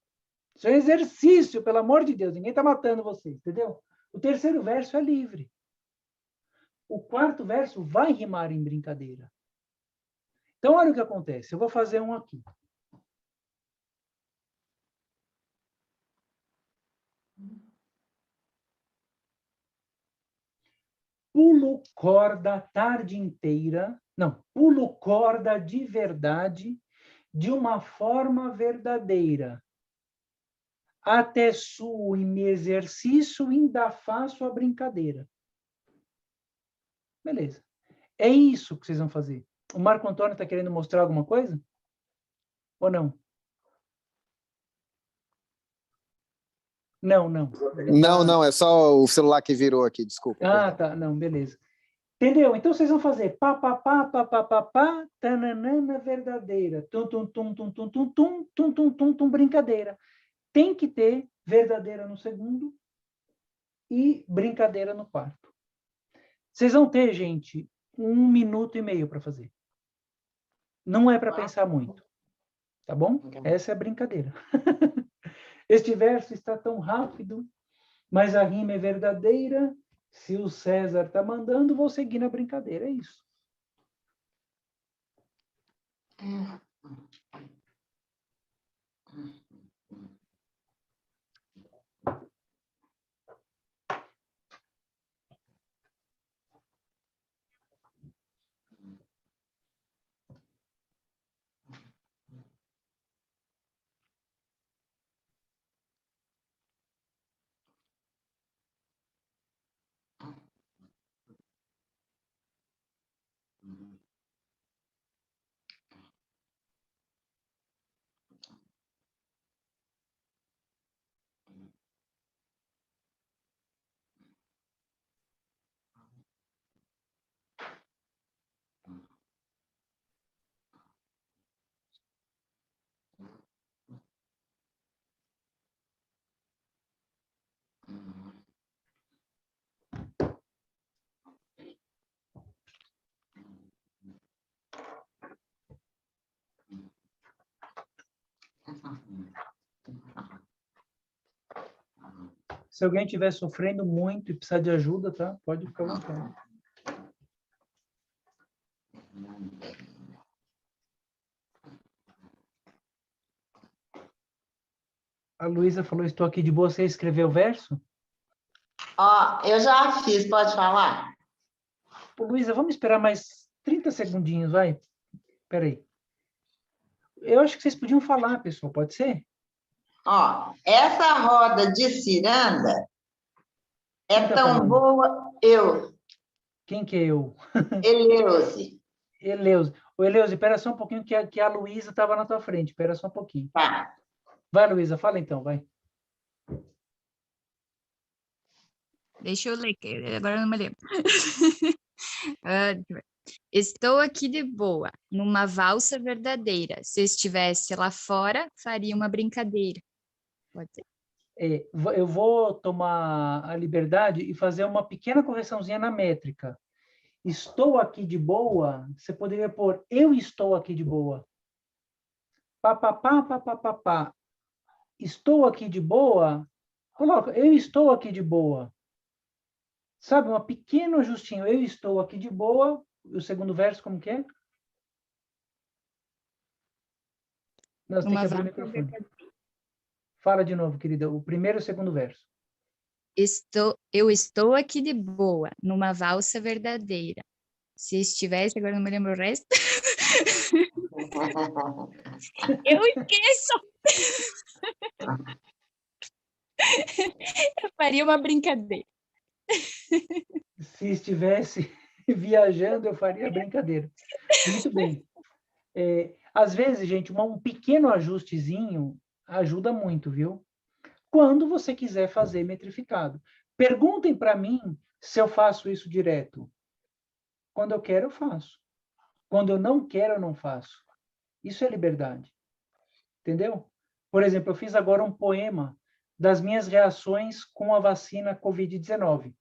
S2: Isso é um exercício, pelo amor de Deus. Ninguém está matando vocês, entendeu? O terceiro verso é livre. O quarto verso vai rimar em brincadeira. Então, olha o que acontece. Eu vou fazer um aqui. Pulo corda a tarde inteira. Não, pulo corda de verdade, de uma forma verdadeira. Até suo e me exercício, ainda faço a brincadeira. Beleza. É isso que vocês vão fazer. O Marco Antônio está querendo mostrar alguma coisa? Ou não? Não.
S8: Não, é só o celular que virou aqui, desculpa.
S2: Ah, tá. Não, beleza. Entendeu? Então vocês vão fazer pá, pá, pá, pá, pá, pá, pá, tananana verdadeira. Tum, tum, tum, tum, tum, tum, tum, tum, tum, tum, tum, brincadeira. Tem que ter verdadeira no segundo e brincadeira no quarto. Vocês vão ter, gente, 1 minuto e meio para fazer. Não é para pensar muito. Tá bom? Essa é a brincadeira. Este verso está tão rápido, mas a rima é verdadeira. Se o César está mandando, vou seguir na brincadeira. É isso. Se alguém estiver sofrendo muito e precisar de ajuda, tá? Pode ficar à vontade. A Luísa falou, estou aqui de boa. Você escreveu o verso?
S5: Ó, eu já fiz, pode falar?
S2: Ô, Luísa, vamos esperar mais 30 segundinhos, vai. Espera aí. Eu acho que vocês podiam falar, pessoal, pode ser?
S5: Ó, essa roda de ciranda é
S2: Quem tá
S5: tão
S2: falando?
S5: boa, eu,
S2: Quem que é eu?
S5: Eleuze.
S2: Eleuze. Ô, Eleuze, espera só um pouquinho que a Luísa estava na tua frente. Espera só um pouquinho.
S5: Tá.
S2: Vai, Luísa, fala então, vai.
S7: Deixa eu ler, que agora eu não me lembro. Deixa eu ver. Estou aqui de boa, numa valsa verdadeira. Se estivesse lá fora, faria uma brincadeira. Pode ser.
S2: Eu vou tomar a liberdade e fazer uma pequena correçãozinha na métrica. Estou aqui de boa, você poderia pôr eu estou aqui de boa. Pá, pá, pá, pá, pá, pá, pá. Estou aqui de boa, coloca eu estou aqui de boa. Sabe, um pequeno ajustinho. Eu estou aqui de boa. O segundo verso, como que é? Não, você tem que abrir o microfone. Fala de novo, querida. O primeiro e o segundo verso.
S7: Eu estou aqui de boa, numa valsa verdadeira. Se estivesse, agora não me lembro o resto. Eu esqueço! Eu faria uma brincadeira.
S2: Se estivesse viajando, eu faria brincadeira. Muito bem. Às vezes, gente, um pequeno ajustezinho ajuda muito, viu? Quando você quiser fazer metrificado. Perguntem para mim se eu faço isso direto. Quando eu quero, eu faço. Quando eu não quero, eu não faço. Isso é liberdade. Entendeu? Por exemplo, eu fiz agora um poema das minhas reações com a vacina Covid-19.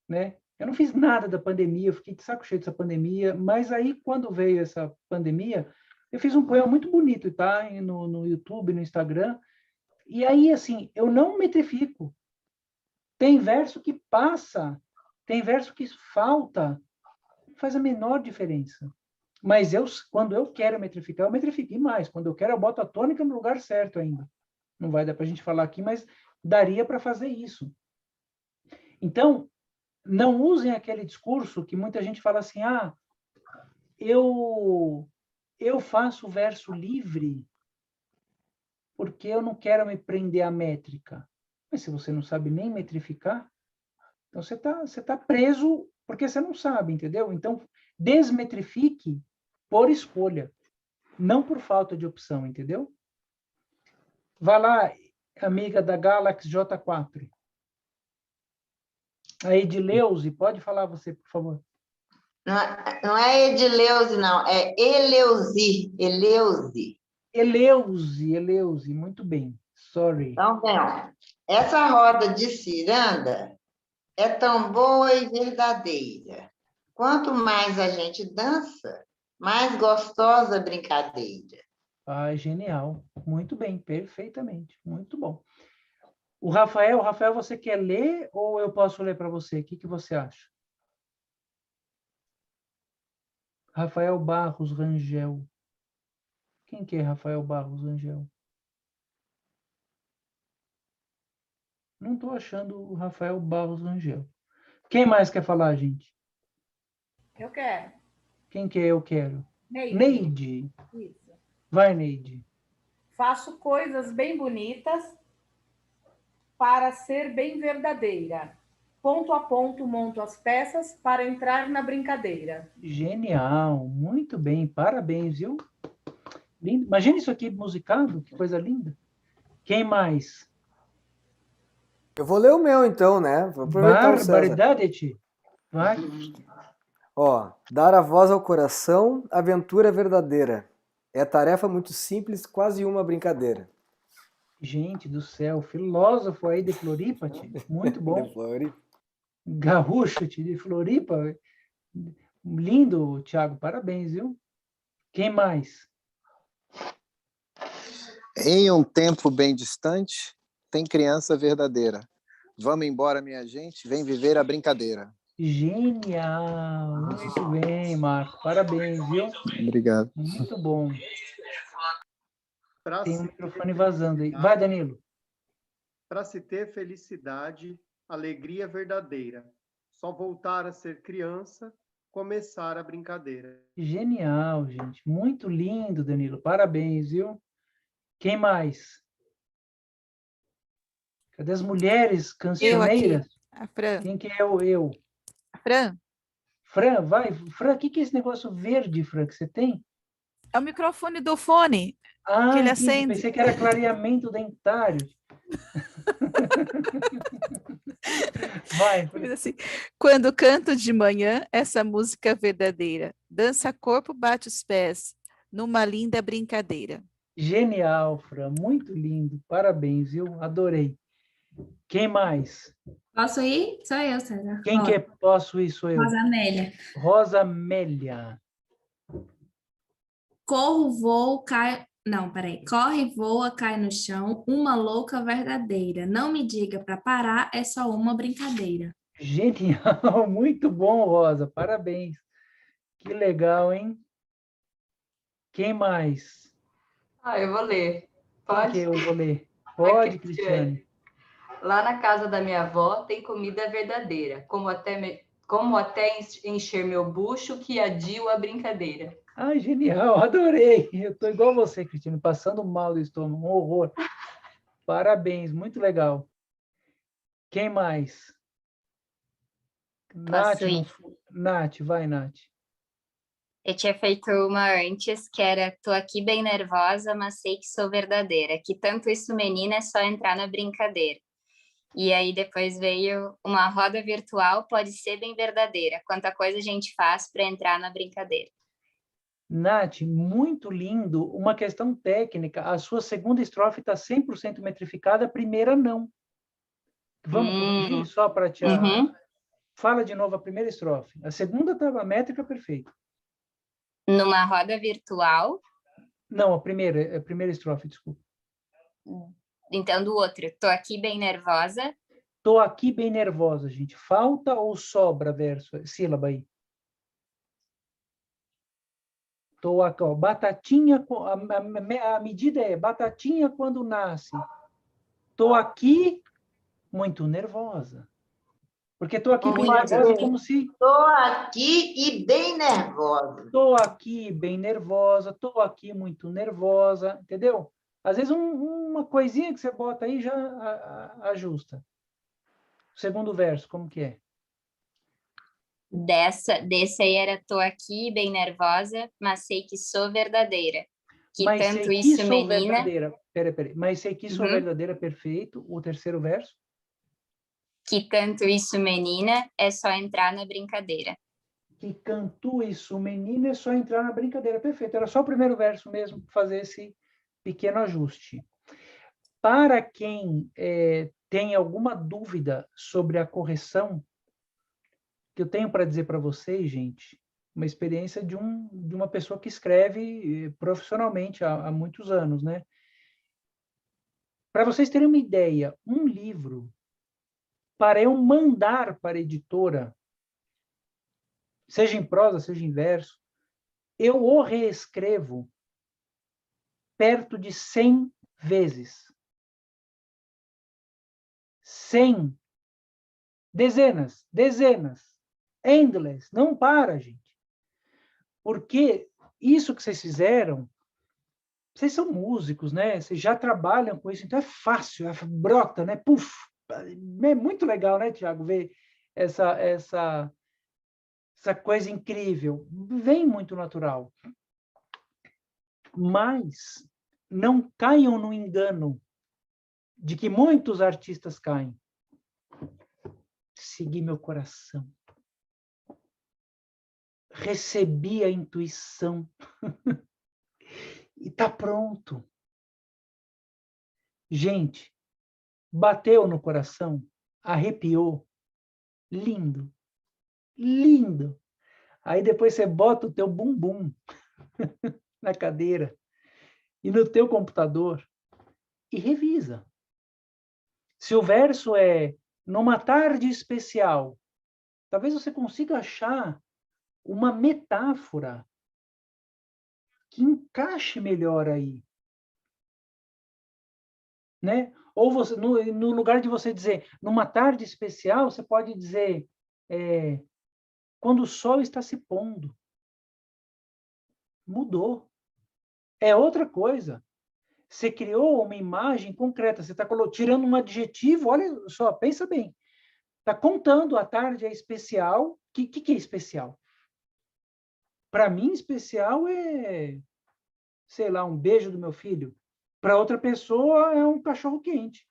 S2: Né? Eu não fiz nada da pandemia, eu fiquei de saco cheio dessa pandemia, mas aí, quando veio essa pandemia, eu fiz um poema muito bonito, tá? No YouTube, no Instagram, E aí, assim, eu não metrifico. Tem verso que passa, tem verso que falta, não faz a menor diferença. Mas quando eu quero metrificar, eu metrifico. E mais, quando eu quero, eu boto a tônica no lugar certo ainda. Não vai dar para a gente falar aqui, mas daria para fazer isso. Então, não usem aquele discurso que muita gente fala assim, eu faço verso livre porque eu não quero me prender à métrica. Mas se você não sabe nem metrificar, então você tá preso porque você não sabe, entendeu? Então, desmetrifique por escolha, não por falta de opção, entendeu? Vai lá, amiga da Galaxy J4. A Edileuze, pode falar você, por favor.
S5: Não é Edileuze, não, é Eleuzi. Eleuzi.
S2: Eleuze, muito bem. Sorry.
S5: Então, bem, ó, essa roda de ciranda é tão boa e verdadeira. Quanto mais a gente dança, mais gostosa a brincadeira.
S2: Genial. Muito bem, perfeitamente. Muito bom. O Rafael, você quer ler ou eu posso ler para você? O que você acha? Rafael Barros Rangel. Quem que é Rafael Barros Rangel? Não estou achando o Rafael Barros Rangel. Quem mais quer falar, gente?
S9: Eu quero.
S2: Quem que é eu quero?
S9: Neide.
S2: Neide.
S9: Isso.
S2: Vai, Neide.
S9: Faço coisas bem bonitas para ser bem verdadeira. Ponto a ponto monto as peças para entrar na brincadeira.
S2: Genial. Muito bem. Parabéns, viu? Lindo. Imagina isso aqui musicado. Que coisa linda. Quem mais?
S1: Eu vou ler o meu então, né? Vou aproveitar o César.
S2: Barbaridade, Ti. Vai.
S1: Ó, dar a voz ao coração, aventura verdadeira. É tarefa muito simples, quase uma brincadeira.
S2: Gente do céu, filósofo aí de Floripa, Ti. Muito bom.
S1: De Floripa.
S2: Gaúcho, Ti, de Floripa. Lindo, Thiago. Parabéns, viu? Quem mais?
S8: Em um tempo bem distante, tem criança verdadeira. Vamos embora, minha gente, vem viver a brincadeira.
S2: Genial! Muito bem, Marco. Parabéns, viu?
S8: Obrigado.
S2: Muito bom.
S10: Pra
S2: Tem um
S10: se
S2: microfone
S10: ter
S2: vazando aí. Vai, Danilo.
S10: Para se ter felicidade, alegria verdadeira. Só voltar a ser criança, começar a brincadeira.
S2: Genial, gente. Muito lindo, Danilo. Parabéns, viu? Quem mais? Cadê as mulheres
S6: Eu aqui,
S2: cancioneiras?
S6: a Fran.
S2: Quem que é o eu?
S6: Fran,
S2: Fran, vai. Fran, o que é esse negócio verde, Fran, que você tem?
S6: é o microfone do fone que ele
S2: Entendi.
S6: acende.
S2: Pensei que era clareamento dentário. Vai.
S6: Mas assim, quando canto de manhã, essa música verdadeira. Dança corpo, bate os pés, numa linda brincadeira.
S2: Genial, Fran. Muito lindo. Parabéns, viu? Adorei. Quem mais?
S3: Posso ir? Sou eu, César.
S2: Quem que é posso ir? Sou eu.
S3: Rosa Amélia.
S2: Rosa Amélia.
S3: Corro, voo, cai... Não, peraí. Corre, voa, cai no chão. Uma louca verdadeira. Não me diga para parar, é só uma brincadeira.
S2: Genial. Muito bom, Rosa. Parabéns. Que legal, hein? Quem mais?
S11: Eu vou ler.
S2: Quem
S11: Pode?
S2: que eu vou ler? Pode,
S11: Cristiane.
S2: Cristiane.
S11: Lá na casa da minha avó tem comida verdadeira, como até encher meu bucho que adio a brincadeira.
S2: Genial. Adorei. Eu tô igual você, Cristiane, passando mal do estômago. Um horror. Parabéns. Muito legal. Quem mais? Nath,
S7: Posso ir?
S2: Nath, vai, Nath.
S7: Eu tinha feito uma antes, que era: tô aqui bem nervosa, mas sei que sou verdadeira. Que tanto isso, menina, é só entrar na brincadeira. E aí depois veio: uma roda virtual pode ser bem verdadeira. Quanta coisa a gente faz para entrar na brincadeira.
S2: Nath, muito lindo. Uma questão técnica. A sua segunda estrofe está 100% metrificada, a primeira não. Vamos corrigir só para te... Fala de novo a primeira estrofe. A segunda estava a métrica perfeita.
S7: Numa roda virtual.
S2: Não, a primeira estrofe, desculpa.
S7: Então, do outro, tô aqui bem nervosa.
S2: Tô aqui bem nervosa, gente. Falta ou sobra verso, sílaba aí? Tô aqui, ó, batatinha, a medida é batatinha quando nasce. Tô aqui muito nervosa. Porque tô aqui
S5: Ou
S2: bem
S5: pode
S2: nervosa é
S5: ser,
S2: como se
S5: estou aqui e bem nervosa.
S2: tô aqui bem nervosa, tô aqui muito nervosa, entendeu? Às vezes uma coisinha que você bota aí já ajusta. O segundo verso, como que é?
S7: Desse aí era tô aqui bem nervosa, mas sei que sou verdadeira. Que
S2: Mas
S7: tanto
S2: sei que
S7: isso,
S2: sou
S7: menina.
S2: verdadeira. Peraí. Mas sei que sou
S7: Uhum.
S2: verdadeira, perfeito. O terceiro verso.
S7: Que tanto isso, menina, é só entrar na brincadeira.
S2: Que canto isso, menina, é só entrar na brincadeira. Perfeito. Era só o primeiro verso mesmo para fazer esse pequeno ajuste. Para quem tem alguma dúvida sobre a correção, que eu tenho para dizer para vocês, gente, uma experiência de uma pessoa que escreve profissionalmente há muitos anos, né? Para vocês terem uma ideia, um livro, para eu mandar para a editora, seja em prosa, seja em verso, eu o reescrevo perto de 100 vezes. 100. Dezenas. Endless. Não para, gente. Porque isso que vocês fizeram, vocês são músicos, né? Vocês já trabalham com isso, então é fácil, brota, né? Puf! É muito legal, né, Tiago, ver essa coisa incrível. Vem muito natural. Mas não caiam no engano de que muitos artistas caem. Segui meu coração. Recebi a intuição. E tá pronto. Gente, bateu no coração, arrepiou. Lindo. Lindo. Aí depois você bota o teu bumbum na cadeira e no teu computador e revisa. Se o verso é numa tarde especial, talvez você consiga achar uma metáfora que encaixe melhor aí. Né? Ou você, no lugar de você dizer numa tarde especial, você pode dizer quando o sol está se pondo. Mudou. É outra coisa. Você criou uma imagem concreta, você está tirando um adjetivo, olha só, pensa bem. Está contando a tarde é especial. O que é especial? Para mim, especial é, sei lá, um beijo do meu filho. Para outra pessoa, é um cachorro quente.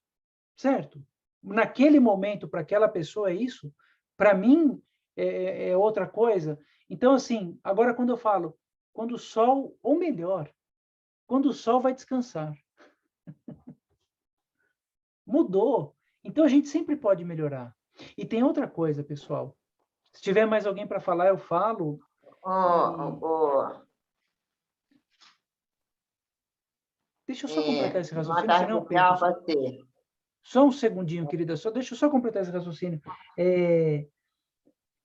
S2: Certo? Naquele momento, para aquela pessoa, é isso. Para mim, é outra coisa. Então, assim, agora quando eu falo, quando o sol, ou melhor, quando o sol vai descansar. Mudou. Então, a gente sempre pode melhorar. E tem outra coisa, pessoal. Se tiver mais alguém para falar, eu falo. Deixa eu só completar esse raciocínio, senão eu perco. Só um segundinho, querida. Deixa eu só completar esse raciocínio.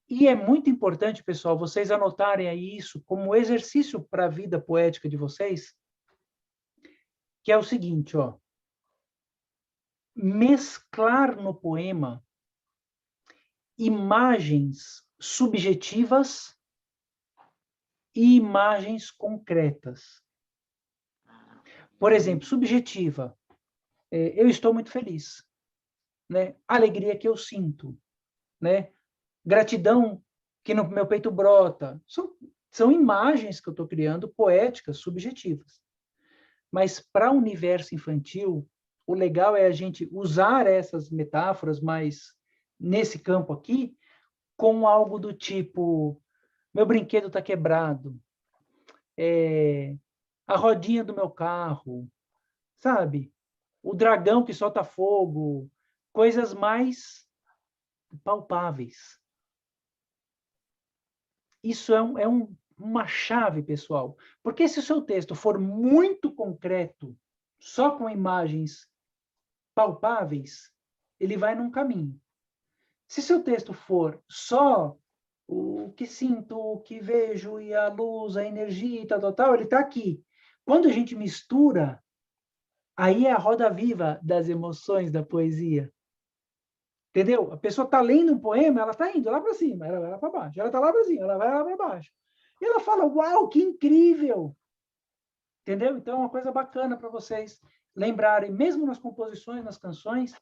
S2: E é muito importante, pessoal, vocês anotarem aí isso como exercício para a vida poética de vocês, que é o seguinte, ó. Mesclar no poema imagens subjetivas e imagens concretas. Por exemplo, subjetiva. Eu estou muito feliz. Né? Alegria que eu sinto. Né? Gratidão que no meu peito brota. São imagens que eu estou criando, poéticas, subjetivas. Mas para o universo infantil, o legal é a gente usar essas metáforas, mas nesse campo aqui, com algo do tipo, meu brinquedo está quebrado, a rodinha do meu carro, sabe? O dragão que solta fogo, coisas mais palpáveis. Isso é uma chave, pessoal. Porque se o seu texto for muito concreto, só com imagens palpáveis, ele vai num caminho. Se seu texto for só o que sinto, o que vejo, e a luz, a energia e tal, ele está aqui. Quando a gente mistura, aí é a roda viva das emoções da poesia. Entendeu? A pessoa está lendo um poema, ela está indo lá para cima, ela vai lá para baixo. Ela está lá para cima, ela vai lá para baixo. E ela fala, uau, que incrível! Entendeu? Então, é uma coisa bacana para vocês lembrarem, mesmo nas composições, nas canções,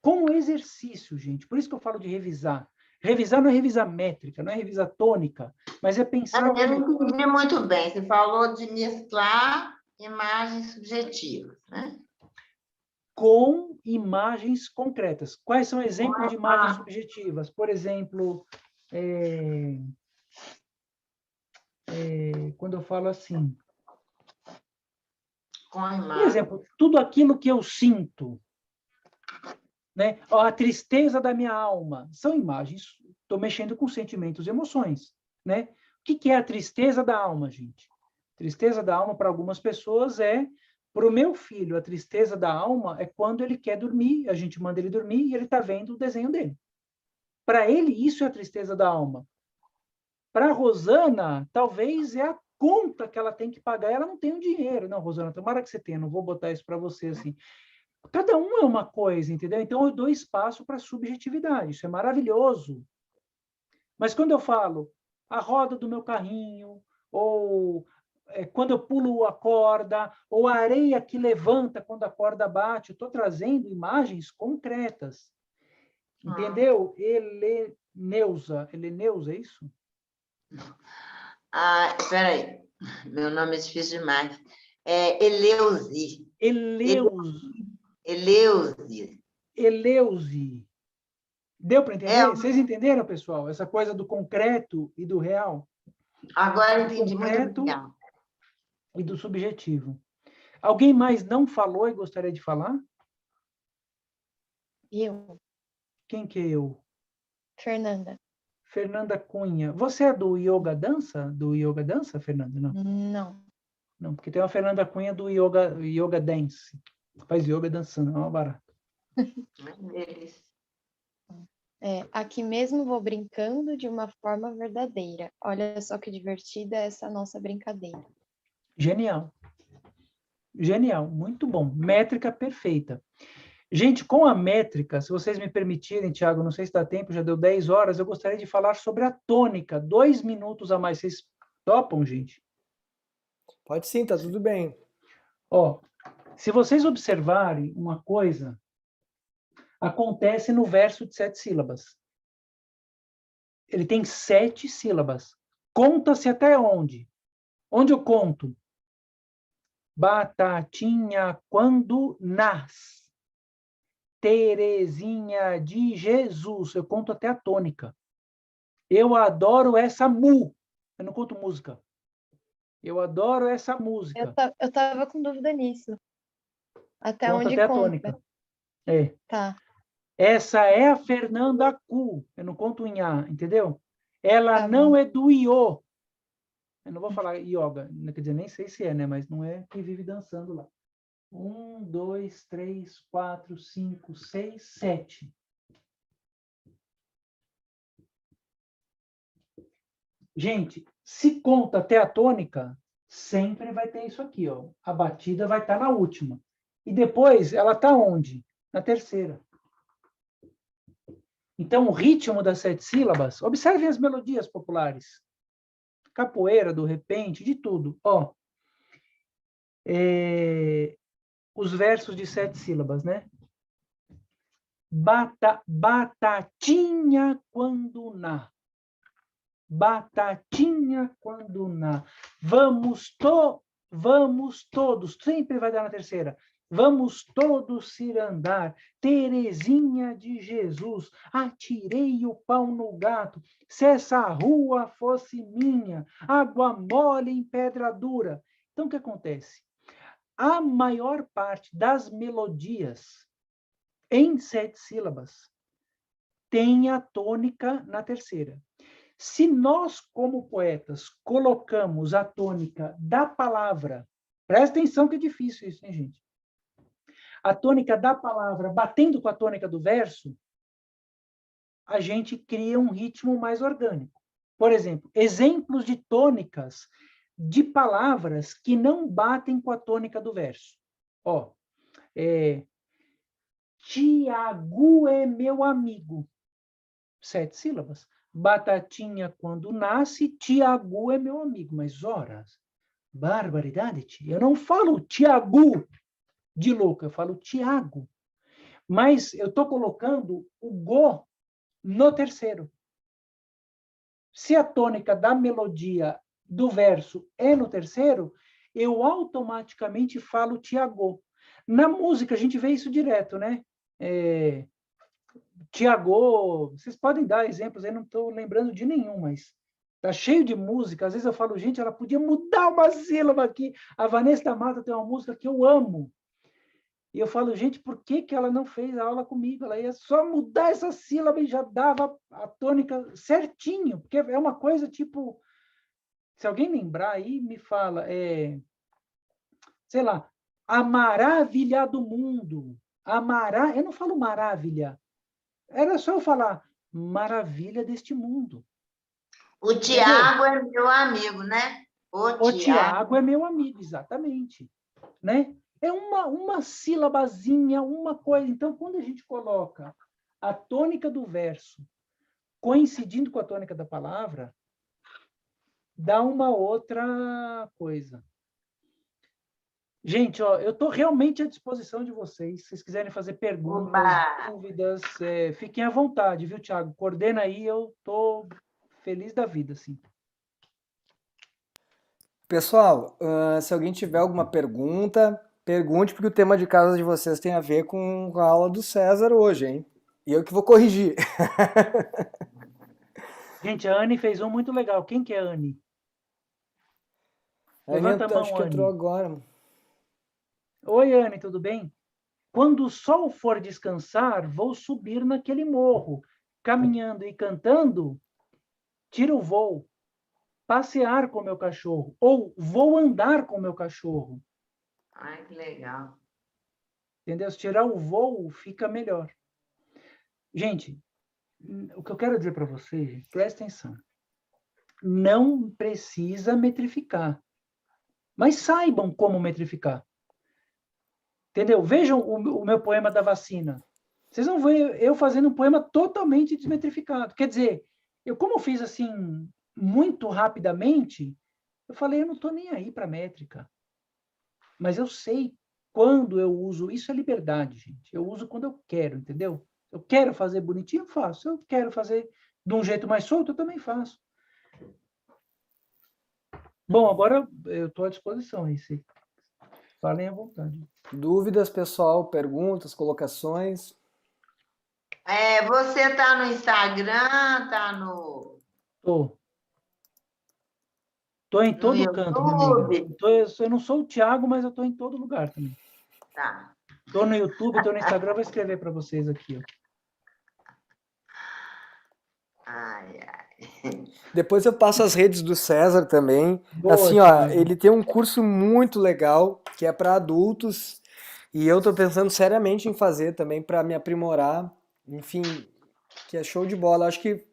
S2: como exercício, gente. Por isso que eu falo de revisar. Revisar não é revisar métrica, não é revisar tônica, mas é pensar...
S5: Eu não entendi muito bem. Você falou de mesclar imagens subjetivas, né?
S2: Com imagens concretas. Quais são exemplos de imagens subjetivas? Por exemplo, quando eu falo assim... Por exemplo, tudo aquilo que eu sinto, né? A tristeza da minha alma, são imagens, estou mexendo com sentimentos e emoções, né? O que é a tristeza da alma, gente? Tristeza da alma, para algumas pessoas, para o meu filho, a tristeza da alma é quando ele quer dormir, a gente manda ele dormir e ele está vendo o desenho dele. Para ele, isso é a tristeza da alma. Para a Rosana, talvez é a conta que ela tem que pagar, ela não tem o dinheiro. Não, Rosana, tomara que você tenha, não vou botar isso para você assim. Cada um é uma coisa, entendeu? Então, eu dou espaço para a subjetividade, isso é maravilhoso. Mas quando eu falo a roda do meu carrinho, ou quando eu pulo a corda, ou a areia que levanta quando a corda bate, eu estou trazendo imagens concretas. Entendeu? Heleneusa, é isso?
S5: Espera aí. Meu nome é difícil demais. Eleusi.
S2: Eleusi. Deu para entender? Vocês entenderam, pessoal? Essa coisa do concreto e do real?
S5: Agora entendi, muito legal.
S2: E do subjetivo. Alguém mais não falou e gostaria de falar?
S12: Eu.
S2: Quem que é eu?
S12: Fernanda.
S2: Fernanda Cunha. Você é do Yoga Dança? Do Yoga Dança, Fernanda? Não.
S12: Não.
S2: Não, porque tem uma Fernanda Cunha do Yoga Dance. Faz yoga dançando, é uma barata.
S12: Aqui mesmo vou brincando de uma forma verdadeira. Olha só que divertida essa nossa brincadeira.
S2: Genial. Genial, muito bom. Métrica perfeita. Gente, com a métrica, se vocês me permitirem, Thiago, não sei se dá tempo, já deu 10 horas, eu gostaria de falar sobre a tônica. 2 minutos a mais. Vocês topam, gente?
S1: Pode sim, tá tudo bem.
S2: Se vocês observarem uma coisa, acontece no verso de 7 sílabas. Ele tem 7 sílabas. Conta-se até onde? Onde eu conto? Batatinha quando nasce. Terezinha de Jesus. Eu conto até a tônica. Eu adoro essa mu. Eu não conto música. Eu adoro essa música.
S12: Eu tava com dúvida nisso. Até
S2: Conta
S12: onde
S2: até a
S12: conta.
S2: tônica.
S12: Tá.
S2: Essa é a Fernanda Cu. Eu não conto em A, entendeu? Ela
S12: Tá
S2: não
S12: bom.
S2: é do Iô. Eu não vou falar yoga. Quer dizer, nem sei se é, né? Mas não é que vive dançando lá. 1, 2, 3, 4, 5, 6, 7. Gente, se conta até a tônica, sempre vai ter isso aqui, ó. A batida vai estar na última. E depois, ela está onde? Na terceira. Então, o ritmo das 7 sílabas, observem as melodias populares. Capoeira, do repente, de tudo. Os versos de 7 sílabas, né? Batatinha quando na. Batatinha quando na. Vamos todos, sempre vai dar na terceira. Vamos todos ir andar. Terezinha de Jesus, atirei o pau no gato. Se essa rua fosse minha, água mole em pedra dura. Então, o que acontece? A maior parte das melodias em 7 sílabas tem a tônica na terceira. Se nós, como poetas, colocamos a tônica da palavra, presta atenção que é difícil isso, hein, gente? a tônica da palavra batendo com a tônica do verso, a gente cria um ritmo mais orgânico. Por exemplo, exemplos de tônicas de palavras que não batem com a tônica do verso. Ó, Tiago é meu amigo. 7 sílabas. Batatinha quando nasce, Tiago é meu amigo. Mas, horas, barbaridade, eu não falo Tiago de louco, eu falo Tiago. Mas eu estou colocando o go no terceiro. Se a tônica da melodia do verso é no terceiro, eu automaticamente falo Tiago. Na música, a gente vê isso direto, né? Tiago, vocês podem dar exemplos, eu não estou lembrando de nenhum, mas tá cheio de música. Às vezes eu falo, gente, ela podia mudar uma sílaba aqui. A Vanessa da Mata tem uma música que eu amo. E eu falo, gente, por que ela não fez a aula comigo? Ela ia só mudar essa sílaba e já dava a tônica certinho. Porque é uma coisa tipo... Se alguém lembrar aí, me fala, sei lá, a maravilha do mundo. Eu não falo maravilha. Era só eu falar maravilha deste mundo.
S5: O Tiago é meu amigo, né?
S2: O Tiago é meu amigo, exatamente. Né? É uma sílabazinha, uma coisa. Então, quando a gente coloca a tônica do verso coincidindo com a tônica da palavra, dá uma outra coisa. Gente, ó, eu estou realmente à disposição de vocês. Se vocês quiserem fazer perguntas, dúvidas, fiquem à vontade, viu, Thiago? Coordena aí, eu estou feliz da vida, assim.
S1: Pessoal, se alguém tiver alguma pergunta, pergunte, porque o tema de casa de vocês tem a ver com a aula do César hoje, hein? E eu que vou corrigir.
S2: Gente, a Anne fez um muito legal. Quem que é a Anne? Levanta a mão,
S1: acho que entrou agora.
S2: Oi, Anne, tudo bem? Quando o sol for descansar, vou subir naquele morro, caminhando e cantando, tira o voo, passear com meu cachorro, ou vou andar com meu cachorro.
S5: Ai, que legal.
S2: Entendeu? Se tirar o voo, fica melhor. Gente, o que eu quero dizer para vocês, presta atenção. Não precisa metrificar, mas saibam como metrificar. Entendeu? Vejam o meu poema da vacina. Vocês vão ver eu fazendo um poema totalmente desmetrificado. Quer dizer, como eu fiz assim, muito rapidamente, eu falei, eu não estou nem aí para métrica. Mas eu sei quando eu uso. Isso é liberdade, gente. Eu uso quando eu quero, entendeu? Eu quero fazer bonitinho, eu faço. Eu quero fazer de um jeito mais solto, eu também faço. Bom, agora eu estou à disposição aí. Falem à vontade.
S1: Dúvidas, pessoal? Perguntas, colocações?
S5: Você está no Instagram, está no...
S2: Estou em todo canto, minha amiga. Eu não sou o Thiago, mas eu estou em todo lugar também.
S5: Tá.
S2: Estou no YouTube, estou no Instagram, vou escrever para vocês aqui. Ó.
S5: Ai.
S1: Depois eu passo as redes do César também.
S2: Boa,
S1: assim, ó, ele tem um curso muito legal que é para adultos e eu estou pensando seriamente em fazer também para me aprimorar. Enfim, que é show de bola. Acho que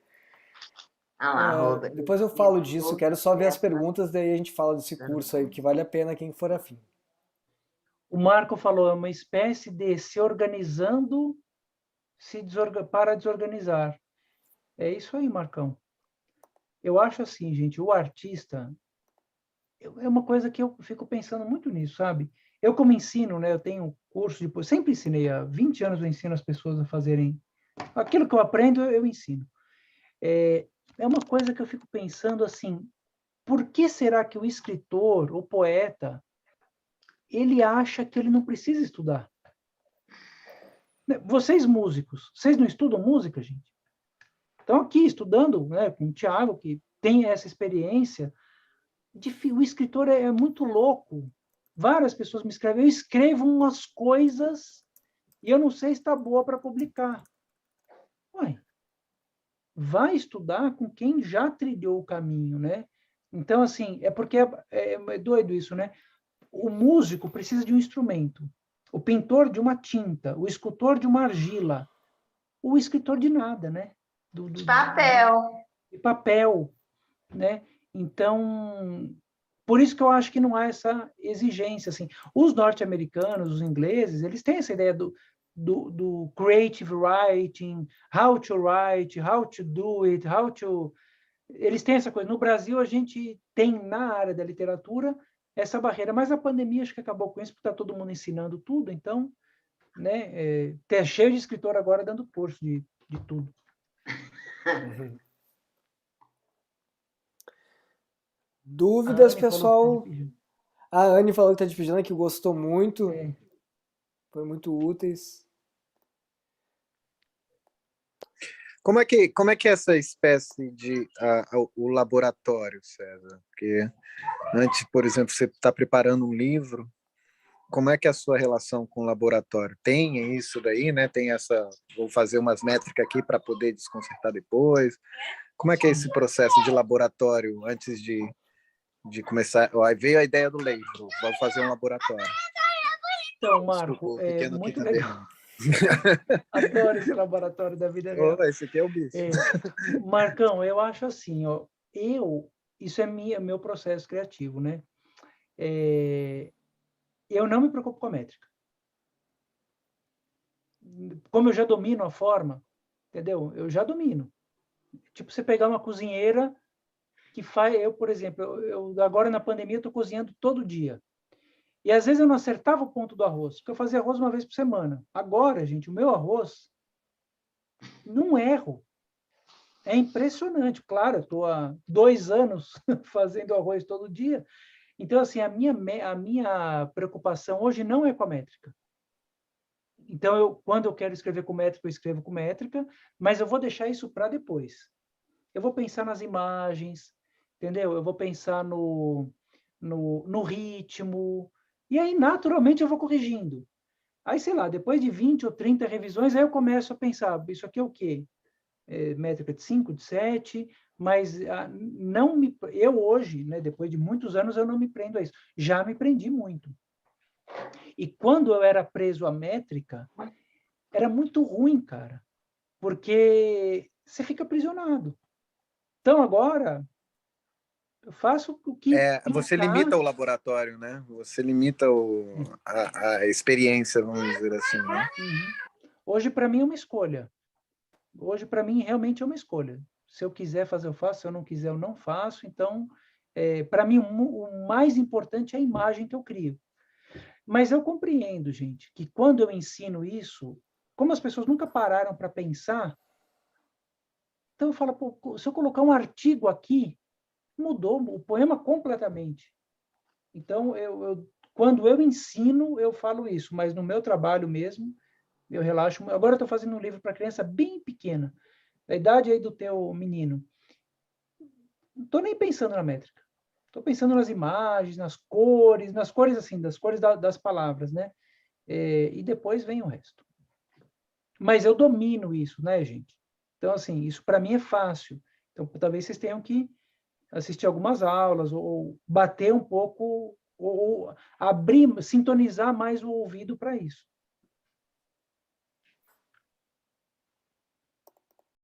S1: depois eu falo disso. Quero só ver as perguntas, daí a gente fala desse curso aí, que vale a pena quem for afim.
S2: O Marco falou, é uma espécie de se organizando para desorganizar. É isso aí, Marcão. Eu acho assim, gente, o artista é uma coisa que eu fico pensando muito nisso, sabe? Eu como ensino, né, eu tenho curso de... Sempre ensinei, há 20 anos eu ensino as pessoas a fazerem... Aquilo que eu aprendo, eu ensino. É uma coisa que eu fico pensando assim, por que será que o escritor, o poeta, ele acha que ele não precisa estudar? Vocês músicos, vocês não estudam música, gente? Estão aqui estudando, né, com o Thiago, que tem essa experiência. O escritor é muito louco. Várias pessoas me escrevem, eu escrevo umas coisas e eu não sei se está boa para publicar. Ué, vai estudar com quem já trilhou o caminho, né? Então, assim, é porque é doido isso, né? O músico precisa de um instrumento. O pintor de uma tinta, o escultor de uma argila, o escritor de nada, né?
S5: Papel.
S2: De papel, né? Então, por isso que eu acho que não há essa exigência, assim. Os norte-americanos, os ingleses, eles têm essa ideia do creative writing, how to write, how to do it, eles têm essa coisa. No Brasil, a gente tem, na área da literatura, essa barreira, mas a pandemia acho que acabou com isso, porque está todo mundo ensinando tudo, então, né, tá cheio de escritor agora dando curso de tudo.
S1: Dúvidas,
S2: A Anne falou que tá
S1: pessoal?
S2: te pedindo.
S1: A Anne falou que está te pedindo, que gostou muito.
S2: É.
S1: Foi muito úteis.
S8: Como é que é essa espécie de o laboratório, César? Porque antes, por exemplo, você está preparando um livro, como é que é a sua relação com o laboratório? Tem isso daí, né? Tem essa, vou fazer umas métricas aqui para poder desconcertar depois. Como é que é esse processo de laboratório antes de começar? Aí veio a ideia do livro, vamos fazer um laboratório.
S2: Então, Marco,
S8: Desculpa,
S2: é
S8: pequeno
S2: muito
S8: aqui também.
S2: legal. Adoro esse laboratório da vida real.
S8: Esse aqui é o bicho.
S2: Marcão, eu acho assim, ó, isso é meu processo criativo, né? Eu não me preocupo com a métrica. Como eu já domino a forma, entendeu? Eu já domino. Tipo, você pegar uma cozinheira que faz... Eu, por exemplo, agora na pandemia estou cozinhando todo dia. E às vezes eu não acertava o ponto do arroz, porque eu fazia arroz uma vez por semana. Agora, gente, o meu arroz, não erro. É impressionante. Claro, eu estou há 2 anos fazendo arroz todo dia. Então, assim, a minha preocupação hoje não é com a métrica. Então, quando eu quero escrever com métrica, eu escrevo com métrica, mas eu vou deixar isso para depois. Eu vou pensar nas imagens, entendeu? Eu vou pensar no ritmo, e aí, naturalmente, eu vou corrigindo. Aí, sei lá, depois de 20 ou 30 revisões, aí eu começo a pensar, isso aqui é o quê? Métrica de 5, de 7, mas eu hoje, né, depois de muitos anos, eu não me prendo a isso. Já me prendi muito. E quando eu era preso à métrica, era muito ruim, cara, porque você fica aprisionado. Então, agora, eu faço o que
S8: você limita o laboratório, né? Você limita a experiência, vamos dizer assim, né?
S2: Hoje, para mim, é uma escolha. Hoje, para mim, realmente é uma escolha. Se eu quiser fazer, eu faço. Se eu não quiser, eu não faço. Então, para mim, o mais importante é a imagem que eu crio. Mas eu compreendo, gente, que quando eu ensino isso, como as pessoas nunca pararam para pensar, então eu falo, pô, se eu colocar um artigo aqui, mudou o poema completamente. Então, quando eu ensino, eu falo isso, mas no meu trabalho mesmo, eu relaxo. Agora eu estou fazendo um livro para criança bem pequena, da idade aí do teu menino. Não estou nem pensando na métrica. Estou pensando nas imagens, nas cores assim, das cores das palavras, né? E depois vem o resto. Mas eu domino isso, né, gente? Então, assim, isso para mim é fácil. Então, talvez vocês tenham que assistir algumas aulas, ou bater um pouco, ou abrir, sintonizar mais o ouvido para isso.